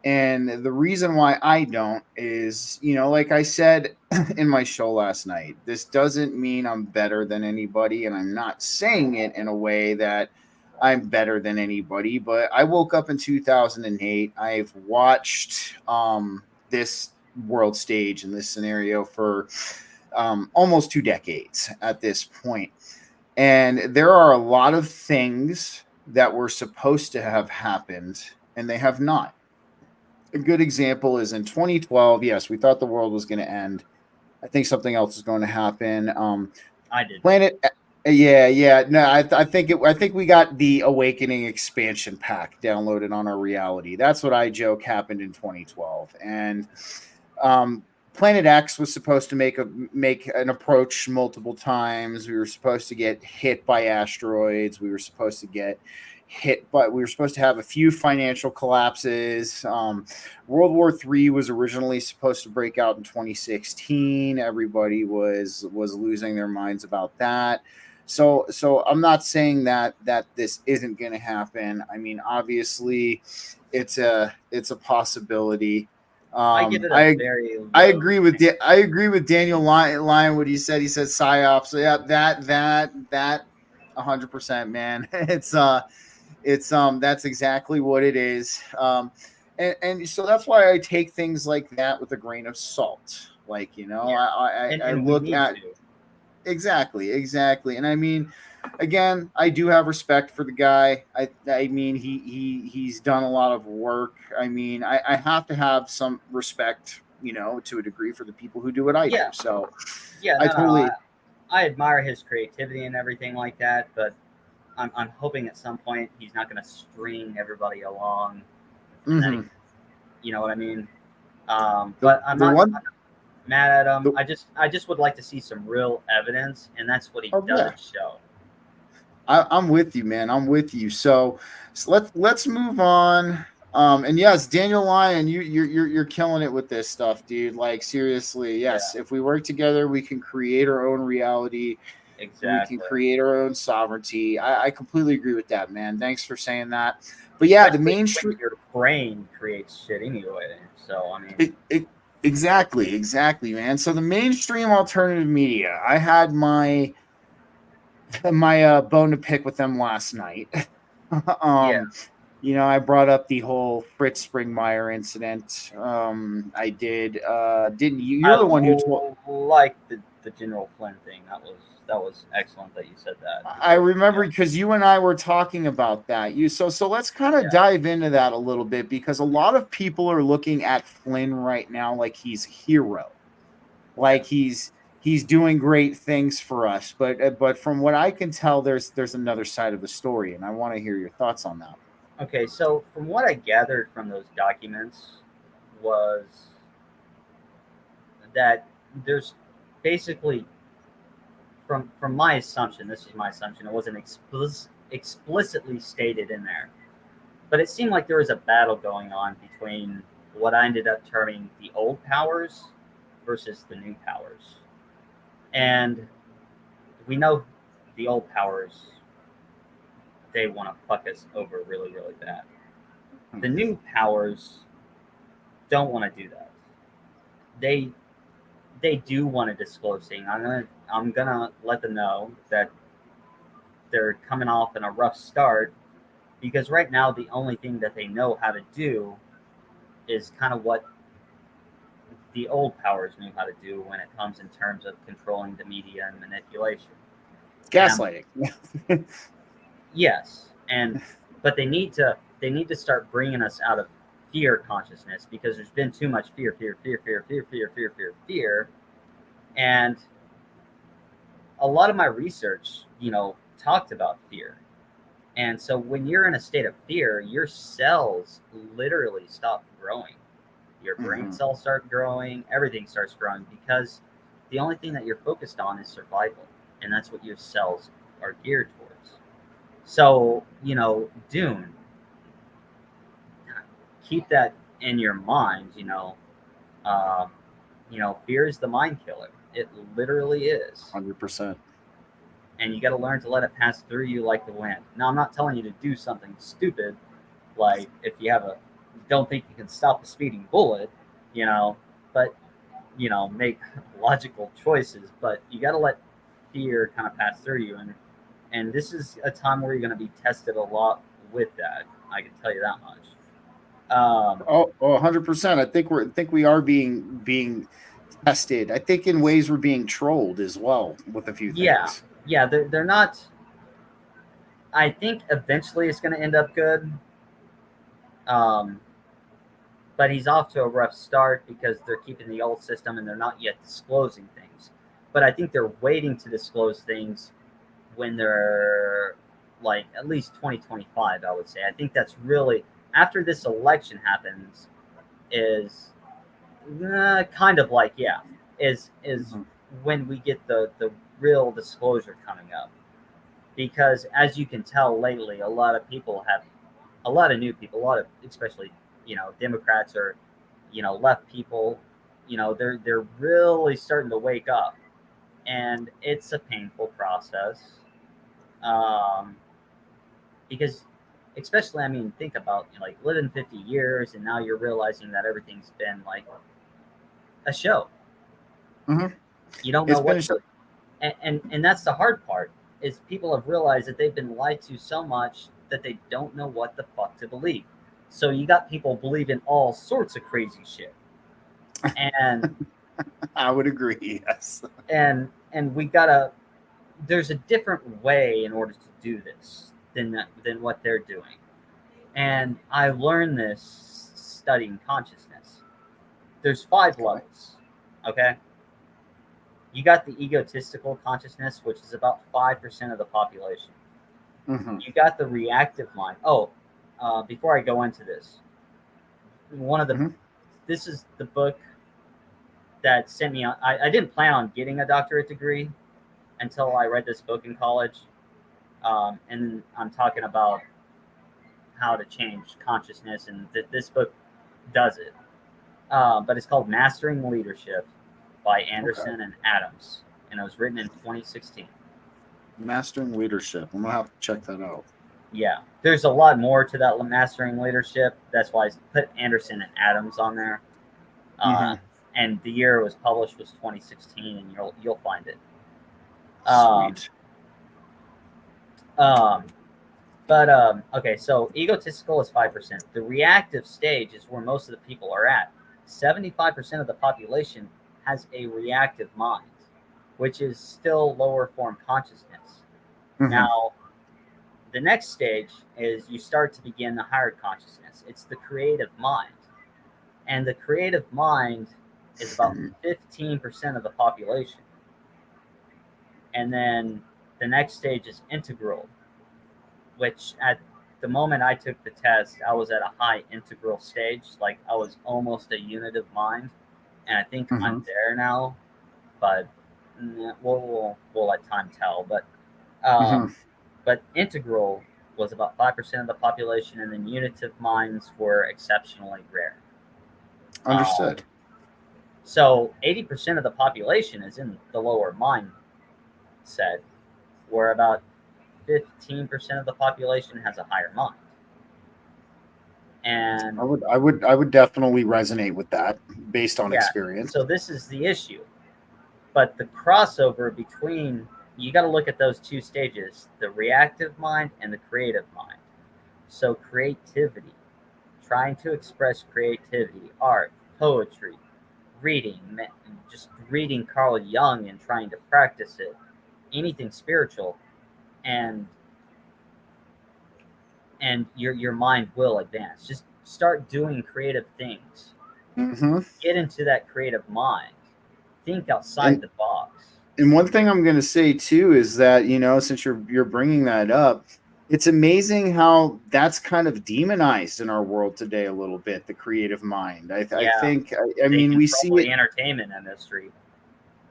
And the reason why I don't is, like I said in my show last night, this doesn't mean I'm better than anybody. And I'm not saying it in a way that I'm better than anybody. But I woke up in 2008. I've watched this world stage in this scenario for almost 2 decades at this point. And there are a lot of things that were supposed to have happened, and they have not. A good example is in 2012. Yes, we thought the world was going to end. I think something else is going to happen. I did. Planet, yeah. No, I think we got the Awakening expansion pack downloaded on our reality. That's what I joke happened in 2012, and Planet X was supposed to make an approach multiple times. We were supposed to get hit by asteroids. We were supposed to have a few financial collapses. World War III was originally supposed to break out in 2016. Everybody was losing their minds about that. So I'm not saying that this isn't going to happen. I mean, obviously, it's a possibility. I give it a very low. I agree with Daniel Lyon. What he said. He said psyops. So yeah, that 100%, man. It's that's exactly what it is. And so that's why I take things like that with a grain of salt. Like, Yeah. I And we look need at to. Exactly. And I mean, again, I do have respect for the guy. I mean, he's done a lot of work. I mean, I have to have some respect, to a degree for the people who do what I do. Yeah, So yeah, I no. totally. I admire his creativity and everything like that, but I'm hoping at some point he's not going to string everybody along, and then Hmm. you know what I mean. the But I'm the not one. mad at him. The, I just would like to see some real evidence, and that's what he oh yeah, doesn't show. I'm with you, man. I'm with you. So let's move on. And yes, Daniel Lyon, you're killing it with this stuff, dude. Like seriously, Yeah, yes. If we work together, we can create our own reality. We can exactly. create our own sovereignty. I completely agree with that, man. Thanks for saying that. But yeah, the Especially when mainstream. your brain creates shit anyway. So I mean, Exactly, man. So the mainstream alternative media. I had my bone to pick with them last night. yeah. um, I brought up the whole Fritz Springmeier incident. I did. Didn't you? I You're the one who told. like the General Flynn thing. That was excellent that you said that I because remember because you and I were talking about that. So let's kind of yeah, dive into that a little bit because a lot of people are looking at Flynn right now like he's a hero, yeah. like he's doing great things for us. But from what I can tell, there's another side of the story, and I want to hear your thoughts on that. Okay, so from what I gathered from those documents was that there's basically from my assumption, this is my assumption, it wasn't explicitly stated in there, but it seemed like there was a battle going on between what I ended up terming the old powers versus the new powers. And we know the old powers, they want to fuck us over really, really bad. The new powers don't want to do that. They they do want to disclose things. I'm gonna let them know that they're coming off in a rough start because right now the only thing that they know how to do is kind of what the old powers knew how to do when it comes in terms of controlling the media and manipulation. And I'm Gaslighting. yes, and but they need to start bringing us out of fear consciousness because there's been too much fear, and a lot of my research, talked about fear. And so when you're in a state of fear, your cells literally stop growing. Your brain Hmm. cells start growing, everything starts growing because the only thing that you're focused on is survival. And that's what your cells are geared towards. So, Dune, keep that in your mind, uh, fear is the mind killer. It literally is. 100%. And you got to learn to let it pass through you like the wind. Now, I'm not telling you to do something stupid, like if don't think you can stop a speeding bullet, you know, but make logical choices. But you got to let fear kind of pass through you, and this is a time where you're going to be tested a lot with that. I can tell you that much. Oh, 100%. I think we are being tested. I think in ways we're being trolled as well with a few Yeah, things. yeah, they're not. I think eventually it's going to end up good. Um, but he's off to a rough start because they're keeping the old system and they're not yet disclosing things. But I think they're waiting to disclose things when they're like at least 2025. I would say. I think that's really after this election happens is kind of like is Mhm. when we get the real disclosure coming up because as you can tell lately, a lot of people have a lot of new people, a lot of especially Democrats or left people, they're really starting to wake up, and it's a painful process um, because especially I mean think about like living 50 years and now you're realizing that everything's been like a show. Mhm. You don't know It's been what a show. to, and that's the hard part is people have realized that they've been lied to so much that they don't know what the fuck to believe. So you got people believing all sorts of crazy shit, and I would agree. Yes. and and we gotta. There's a different way in order to do this than what they're doing, and I learned this studying consciousness. There's 5 levels. Okay, you got the egotistical consciousness, which is about 5% of the population. You got the reactive mind. Oh, before I go into this, one of the this is the book that sent me on. I didn't plan on getting a doctorate degree until I read this book in college, and I'm talking about how to change consciousness, and this book does it. But it's called Mastering Leadership by Anderson and Adams, and it was written in 2016. Mastering Leadership. I'm gonna have to check that out. Yeah, there's a lot more to that Mastering Leadership. That's why I put Anderson and Adams on there. And the year it was published was 2016, and you'll find it. Sweet. Okay, so egotistical is 5%. The reactive stage is where most of the people are at. 75% of the population has a reactive mind, which is still lower form consciousness. Now, the next stage is you start to begin the higher consciousness. It's the creative mind. And the creative mind is about 15% of the population. And then the next stage is integral, which at the moment I took the test, I was at a high integral stage. Like I was almost a unit of mind. And I think I'm there now, but we'll let time tell. But integral was about 5% of the population, and then unitive minds were exceptionally rare. Understood. So 80% of the population is in the lower mindset, where about 15% of the population has a higher mind. And I would definitely resonate with that based on experience. So this is the issue. But the crossover between, you got to look at those 2 stages, the reactive mind and the creative mind. So creativity, trying to express creativity, art, poetry, reading, just reading Carl Jung and trying to practice it, anything spiritual, and your mind will advance. Just start doing creative things. Get into that creative mind. Think outside the box. And one thing I'm going to say too is that, since you're bringing that up, it's amazing how that's kind of demonized in our world today a little bit, the creative mind. I think, I mean, we see the entertainment industry.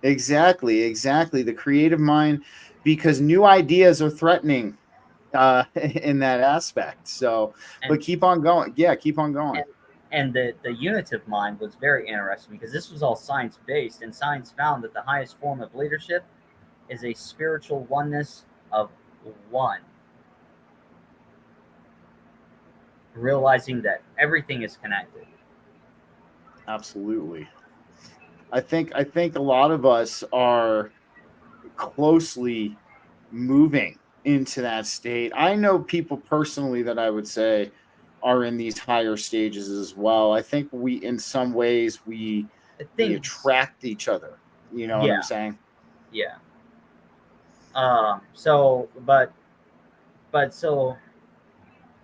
Exactly. The creative mind, because new ideas are threatening in that aspect. So, but keep on going. Yeah, keep on going. And the unitive mind was very interesting because this was all science-based, and science found that the highest form of leadership is a spiritual oneness of one. Realizing that everything is connected. Absolutely. I think a lot of us are closely moving into that state. I know people personally that I would say are in these higher stages as well. I think we, in some ways, we attract each other. You know what I'm saying? Yeah. So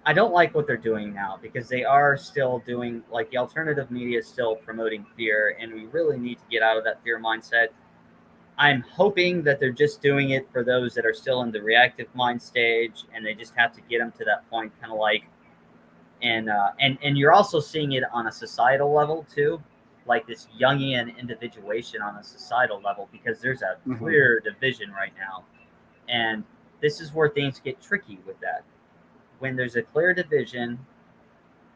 I don't like what they're doing now, because they are still doing, like, the alternative media is still promoting fear, and we really need to get out of that fear mindset. I'm hoping that they're just doing it for those that are still in the reactive mind stage, and they just have to get them to that point, kind of like, and you're also seeing it on a societal level too, like this Jungian individuation on a societal level, because there's a clear division right now, and this is where things get tricky with that. When there's a clear division,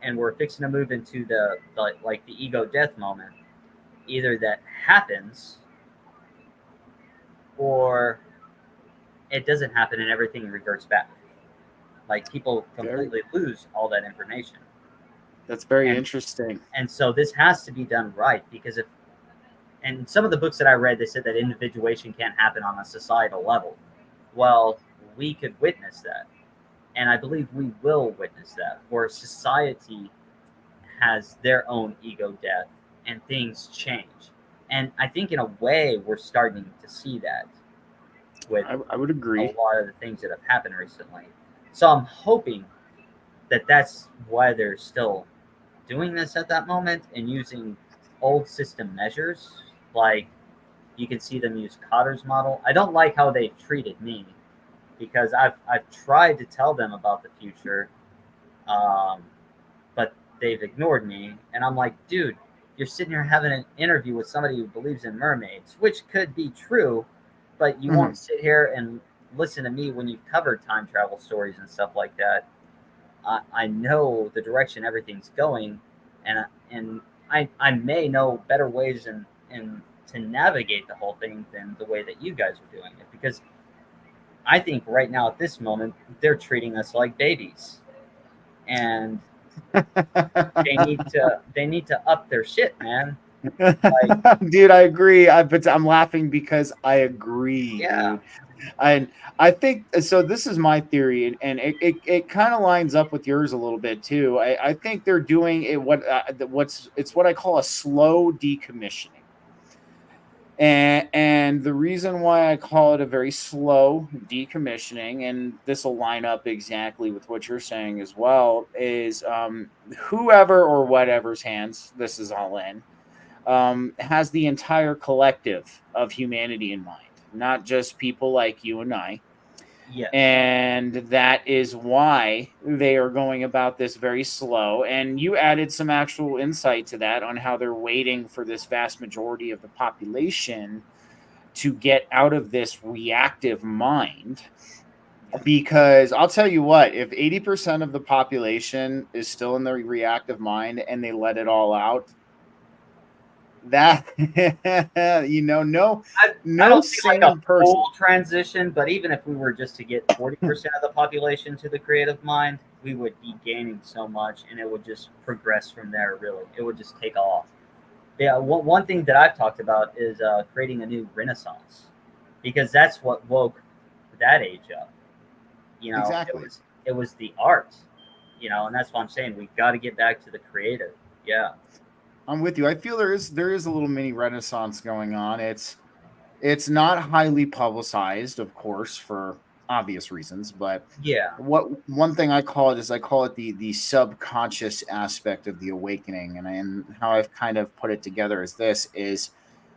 and we're fixing to move into the ego death moment, either that happens, or it doesn't happen and everything reverts back. Like, people completely lose all that information. That's very interesting. And so this has to be done right, because and some of the books that I read, they said that individuation can't happen on a societal level. Well, we could witness that. And I believe we will witness that, where society has their own ego death and things change. And I think in a way we're starting to see that with I would a agree. lot of the things that have happened recently. So I'm hoping that that's why they're still doing this at that moment and using old system measures. Like you can see them use Cotter's model. I don't like how they've treated me because I've tried to tell them about the future, um, but they've ignored me. And I'm like, dude, you're sitting here having an interview with somebody who believes in mermaids, which could be true, but you Mhm. won't sit here and listen to me when you've covered time travel stories and stuff like that. I know the direction everything's going, and I may know better ways and to navigate the whole thing than the way that you guys are doing it. Because I think right now at this moment they're treating us like babies, and they need to up their shit, man. Like, Dude, I agree. But I'm laughing because I agree, yeah, dude. And I think so. This is my theory, and it kind of lines up with yours a little bit too. I think they're doing it. It's what I call a slow decommissioning. And the reason why I call it a very slow decommissioning, and this will line up exactly with what you're saying as well, is whoever or whatever's hands this is all in has the entire collective of humanity in mind, not just people like you and I. yes, And that is why they are going about this very slow. And you added some actual insight to that on how they're waiting for this vast majority of the population to get out of this reactive mind. yeah, Because I'll tell you what, if 80% of the population is still in the reactive mind and they let it all out, that no I no don't see like a sane person. full transition, but even if we were just to get 40% of the population to the creative mind, we would be gaining so much, and it would just progress from there. Really, it would just take off. Yeah, one thing that I've talked about is creating a new renaissance, because that's what woke that age up. You know, Exactly. it was the art. You know, and that's what I'm saying. We got to get back to the creative. Yeah, I'm with you. I feel there is a little mini renaissance going on. It's not highly publicized, of course, for obvious reasons, but yeah, what one thing I call it is I call it the subconscious aspect of the awakening, and how I've kind of put it together is this is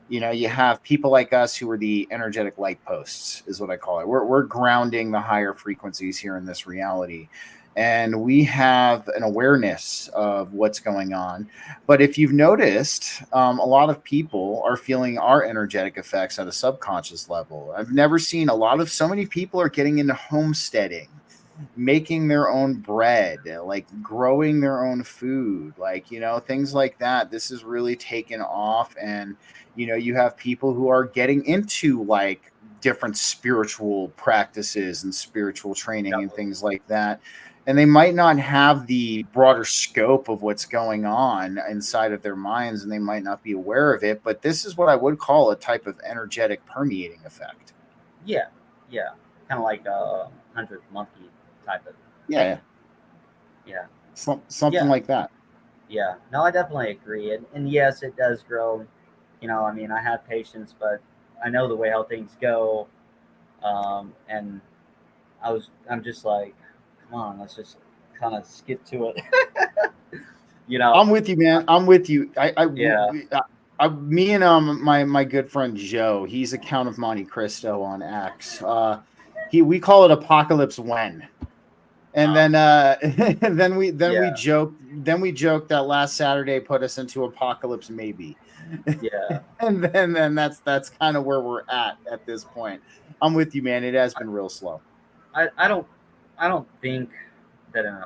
you have people like us who are the energetic light posts, is what I call it. We're grounding the higher frequencies here in this reality. And we have an awareness of what's going on. But if you've noticed, a lot of people are feeling our energetic effects at a subconscious level. I've never seen so many people are getting into homesteading, making their own bread, like growing their own food, like, things like that. This is really taken off. And, you have people who are getting into like different spiritual practices and spiritual training and definitely. things like that. And they might not have the broader scope of what's going on inside of their minds, and they might not be aware of it. But this is what I would call a type of energetic permeating effect. Yeah, yeah, kind of like a 100th monkey type of thing. Yeah, Yeah, something yeah, like that. yeah. No, I definitely agree. And yes, it does grow. You know, I mean, I have patience, but I know the way how things go. And I'm just like, come on, let's just kind of skip to it. You know, I'm with you, man. I'm with you. yeah, Me and my good friend Joe. He's a Count of Monte Cristo on X. We call it Apocalypse When, and um, then yeah, then we joke that last Saturday put us into Apocalypse Maybe, yeah. and then that's kind of where we're at this point. I'm with you, man. It has been real slow. I don't think that in an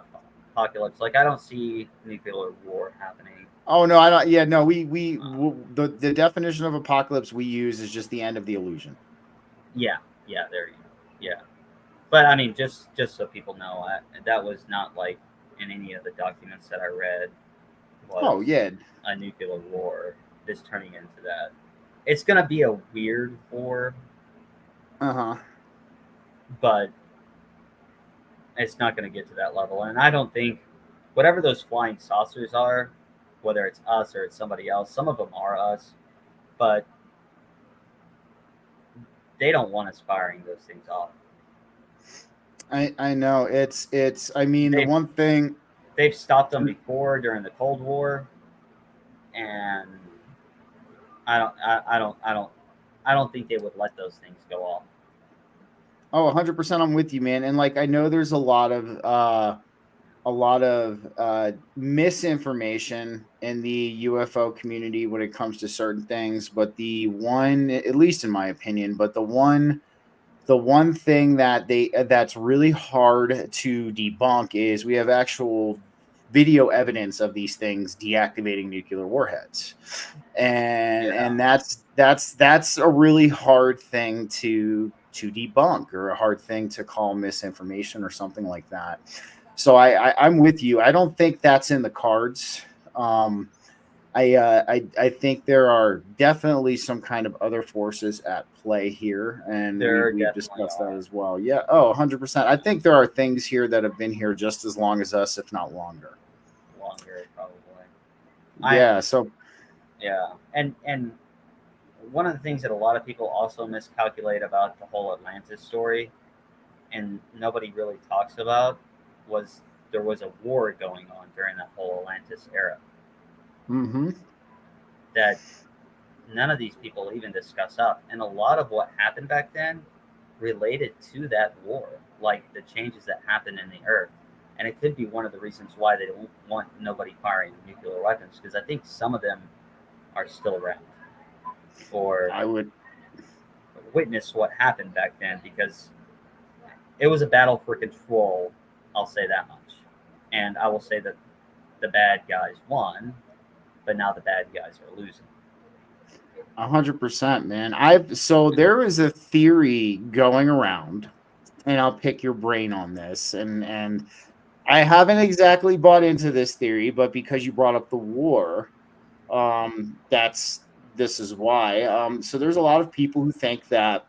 apocalypse, like I don't see nuclear war happening. Oh no, I don't. Yeah, no. The definition of apocalypse we use is just the end of the illusion. Yeah, yeah, there you go. Yeah. But I mean, just so people know, that was not like in any of the documents that I read Oh was yeah. a nuclear war. This turning into that. It's gonna be a weird war, Uh-huh. but it's not gonna get to that level. And I don't think whatever those flying saucers are, whether it's us or it's somebody else, some of them are us. but they don't want us firing those things off. I know it's. I mean, the They've one thing. they've stopped them before during the Cold War, and I don't think they would let those things go off. Oh, 100%. I'm with you, man. And like, I know there's a lot of misinformation in the UFO community when it comes to certain things. But the one, at least in my opinion, but the one thing that that's really hard to debunk is we have actual video evidence of these things deactivating nuclear warheads, and Yeah. that's a really hard thing to debunk, or a hard thing to call misinformation or something like that. So I'm with you. I don't think that's in the cards. I think there are definitely some kind of other forces at play here, and There we've definitely discussed that are. as well. Yeah. Oh, 100%. I think there are things here that have been here just as long as us, if not longer. Longer, probably. I Yeah. So Yeah, and one of the things that a lot of people also miscalculate about the whole Atlantis story, and nobody really talks about, was there was a war going on during that whole Atlantis era hmm that none of these people even discuss up, and a lot of what happened back then related to that war, like the changes that happened in the earth. And it could be one of the reasons why they don't want nobody firing nuclear weapons, because I think some of them are still around, or I would. witness what happened back then, because it was a battle for control. I'll say that much. And I will say that the bad guys won, but now the bad guys are losing. 100%, man. So there is a theory going around, and I'll pick your brain on this. And I haven't exactly bought into this theory, but because you brought up the war, that's this is why. So there's a lot of people who think that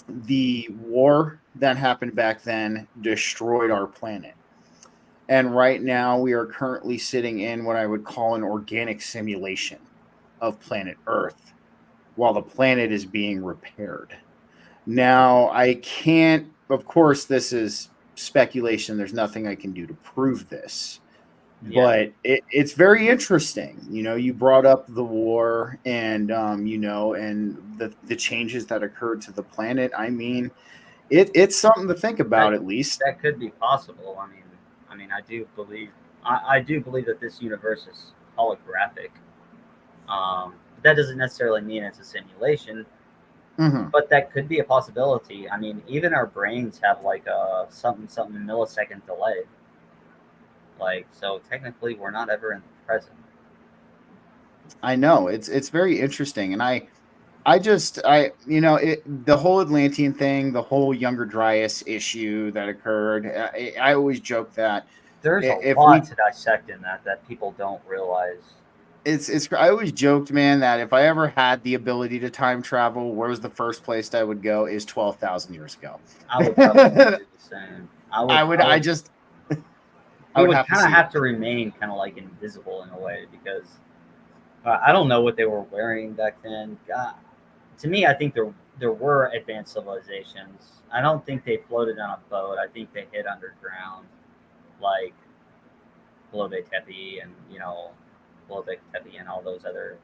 the war that happened back then destroyed our planet. And right now we are currently sitting in what I would call an organic simulation of planet Earth while the planet is being repaired. Now, I can't, of course, this is speculation. There's nothing I can do to prove this, Yeah, but it's very interesting. You brought up the war, and, and the changes that occurred to the planet. I mean, it's something to think that about, at least. that could be possible. I mean, I do believe that this universe is holographic. But that doesn't necessarily mean it's a simulation, hmm but that could be a possibility. I mean, even our brains have like a something millisecond delay. Like, so technically, we're not ever in the present. I know it's very interesting, and the whole Atlantean thing, the whole Younger Dryas issue that occurred. I always joke that There's a if lot we, to dissect in that people don't realize. it's. I always joked, man, that if I ever had the ability to time travel, where was the first place I would go is 12,000 years ago. I would probably do the same. I just, I We would would have to kind of see it. have to remain kind of like invisible in a way, because I don't know what they were wearing back then. God, to me, I think there were advanced civilizations. I don't think they floated on a boat. I think they hid underground, like Globe Tepe and Globe Tepe and all those other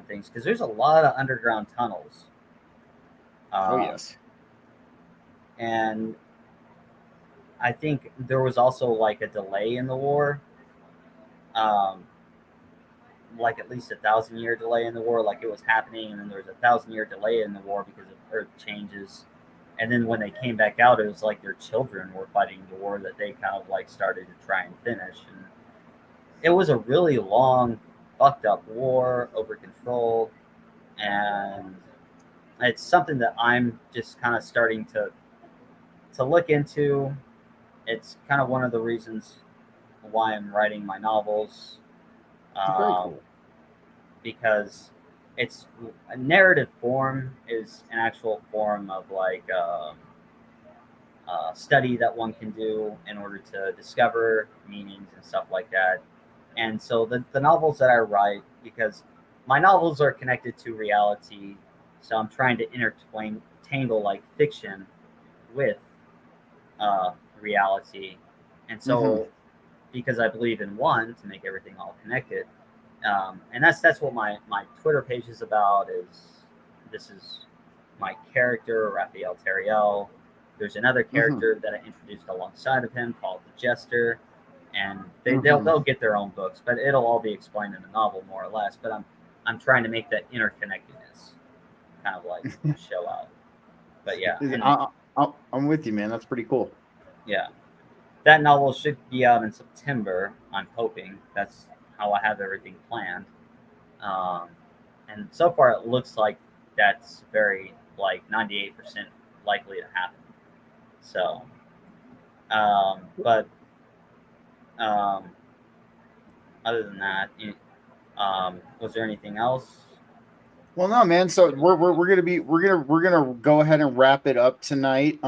things. Because there's a lot of underground tunnels, Oh um, yes. and I think there was also like a delay in the war, um, like at least 1,000 year delay in the war. Like it was happening, and then there was 1,000 year delay in the war because of Earth changes. And then when they came back out, it was like their children were fighting the war that they kind of like started to try and finish. And it was a really long, fucked up war over control, and it's something that I'm just kind of starting to look into. It's kind of one of the reasons why I'm writing my novels, Very um, cool. because it's a narrative form is an actual form of like study that one can do in order to discover meanings and stuff like that. And so the novels that I write, because my novels are connected to reality, so I'm trying to intertangle like fiction with reality, and Mm-hmm. so because I believe in one to make everything all connected, and that's what my Twitter page is about. This is my character Raphael Tiriel. There's another Mm-hmm. character that I introduced alongside of him called the Jester, and Mm-hmm. they'll get their own books, but it'll all be explained in the novel more or less. But I'm trying to make that interconnectedness kind of like show out. But yeah, and I'm with you, man. That's pretty cool. yeah, that novel should be out in September. I'm hoping that's how I have everything planned. Um, and so far, it looks like that's very like 98% likely to happen. So, but um, other than that, was there anything else? Well, no, man. So we're gonna be we're gonna go ahead and wrap it up tonight.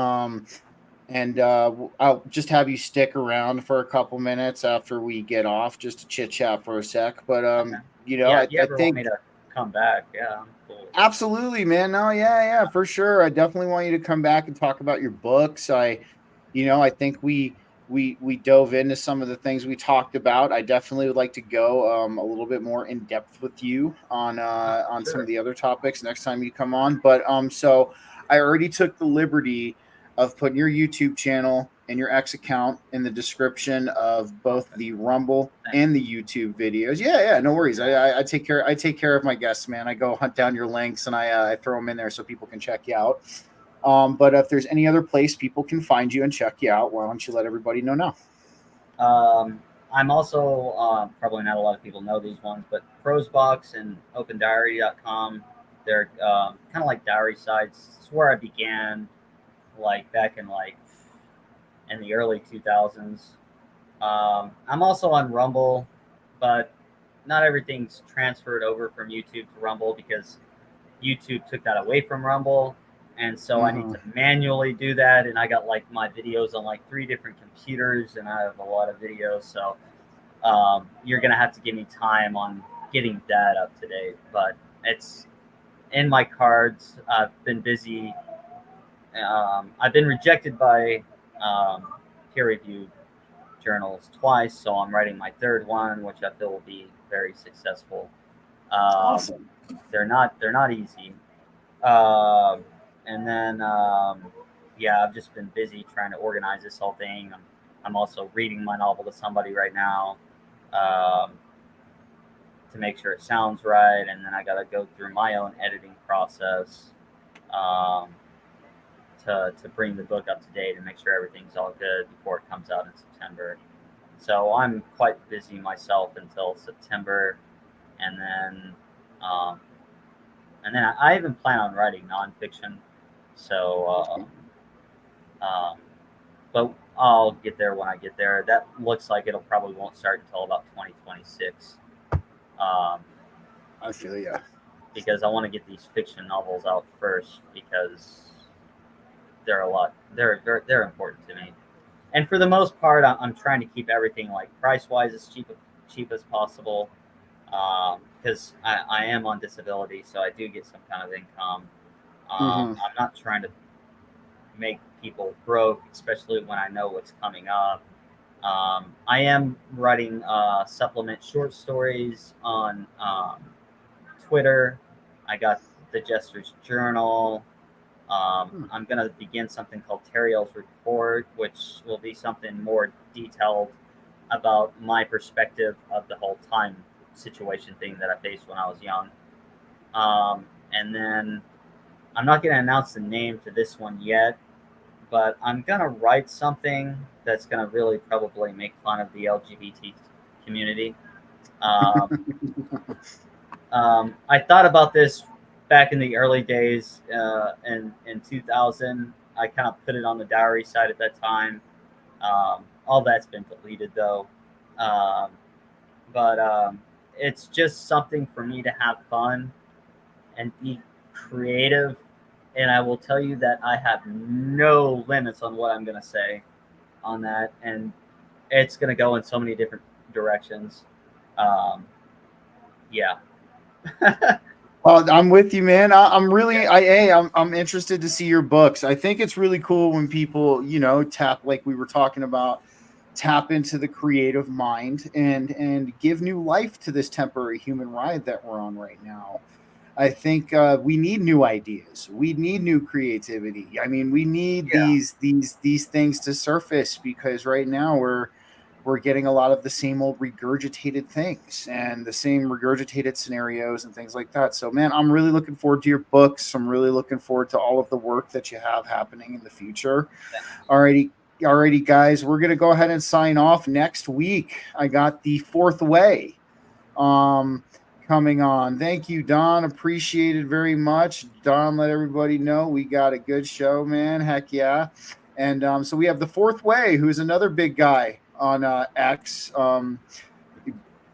And I'll just have you stick around for a couple minutes after we get off, just to chit chat for a sec. But Okay. Yeah, if you I ever want think me to come back, yeah, I'm cool. absolutely, man. No, yeah, for sure. I definitely want you to come back and talk about your books. I think we dove into some of the things we talked about. I definitely would like to go a little bit more in depth with you on some of Sure. the other topics next time you come on. But so I already took the liberty of putting your YouTube channel and your X account in the description of both Okay. the Rumble Thanks. and the YouTube videos. Yeah, no worries. I take care. I take care of my guests, man. I go hunt down your links and I throw them in there so people can check you out. But if there's any other place people can find you and check you out, why don't you let everybody know now? I'm also probably not a lot of people know these ones, but Prosebox and OpenDiary.com. They're kind of like diary sites. It's where I began, like back in like in the early 2000s. I'm also on Rumble, but not everything's transferred over from YouTube to Rumble because YouTube took that away from Rumble. And so I need Mm-hmm. to manually do that. And I got like my videos on like 3 different computers, and I have a lot of videos. So you're going to have to give me time on getting that up to date. But it's in my cards. I've been busy. I've been rejected by um, peer reviewed journals twice, so I'm writing my third one, which I feel will be very successful. Um, Awesome. they're not easy. Um, and then yeah, I've just been busy trying to organize this whole thing. I'm also reading my novel to somebody right now um, to make sure it sounds right, and then I got to go through my own editing process um, to bring the book up to date and make sure everything's all good before it comes out in September. So I'm quite busy myself until September, and then um, I even plan on writing nonfiction. So, but I'll get there when I get there. That looks like it'll probably won't start until about 2026, um, I feel you. because I want to get these fiction novels out first because they're a lot. They're important to me. And for the most part, I'm trying to keep everything like price wise as cheap as possible because I am on disability, so I do get some kind of income. Mm-hmm. I'm not trying to make people broke, especially when I know what's coming up. I am writing supplement short stories on Twitter. I got the Jester's Journal. I'm going to begin something called Tiriel's Report, which will be something more detailed about my perspective of the whole time situation thing that I faced when I was young. And then I'm not going to announce the name to this one yet, but I'm going to write something that's going to really probably make fun of the LGBT community. Um, I thought about this back in the early days in 2000. I kind of put it on the diary side at that time. All that's been deleted though. Um, but it's just something for me to have fun and be creative. And I will tell you that I have no limits on what I'm going to say on that. And it's going to go in so many different directions. Um, yeah. Well, I'm with you, man. I'm really, I'm interested to see your books. I think it's really cool when people, tap, like we were talking about, tap into the creative mind and give new life to this temporary human ride that we're on right now. I think we need new ideas. We need new creativity. I mean, we need Yeah. these things to surface because right now we're getting a lot of the same old regurgitated things and the same regurgitated scenarios and things like that. So, man, I'm really looking forward to your books. I'm really looking forward to all of the work that you have happening in the future. Alrighty, alrighty, guys, we're gonna go ahead and sign off next week. I got the fourth way um coming on. Thank you, Don. Appreciate it very much. Don, let everybody know we got a good show, man. Heck yeah. And so we have the fourth way, who's another big guy on X.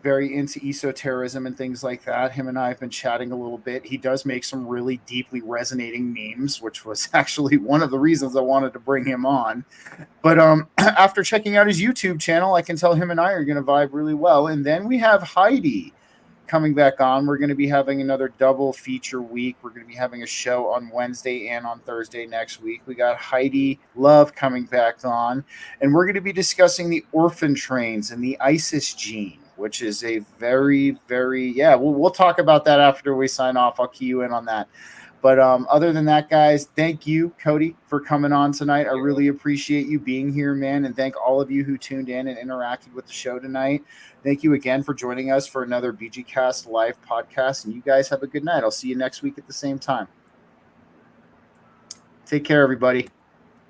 Very into esotericism and things like that. Him and I have been chatting a little bit. He does make some really deeply resonating memes, which was actually one of the reasons I wanted to bring him on. But after checking out his YouTube channel, I can tell him and I are going to vibe really well. And then we have Heidi coming back on. We're going to be having another double feature week. We're going to be having a show on Wednesday and on Thursday next week. We got Heidi Love coming back on, and we're going to be discussing the orphan trains and the ISIS gene, which is a very, very, yeah, we'll talk about that after we sign off. I'll key you in on that. But other than that, guys, thank you, Cody, for coming on tonight. I really appreciate you being here, man. And thank all of you who tuned in and interacted with the show tonight. Thank you again for joining us for another BG Cast live podcast. And you guys have a good night. I'll see you next week at the same time. Take care, everybody.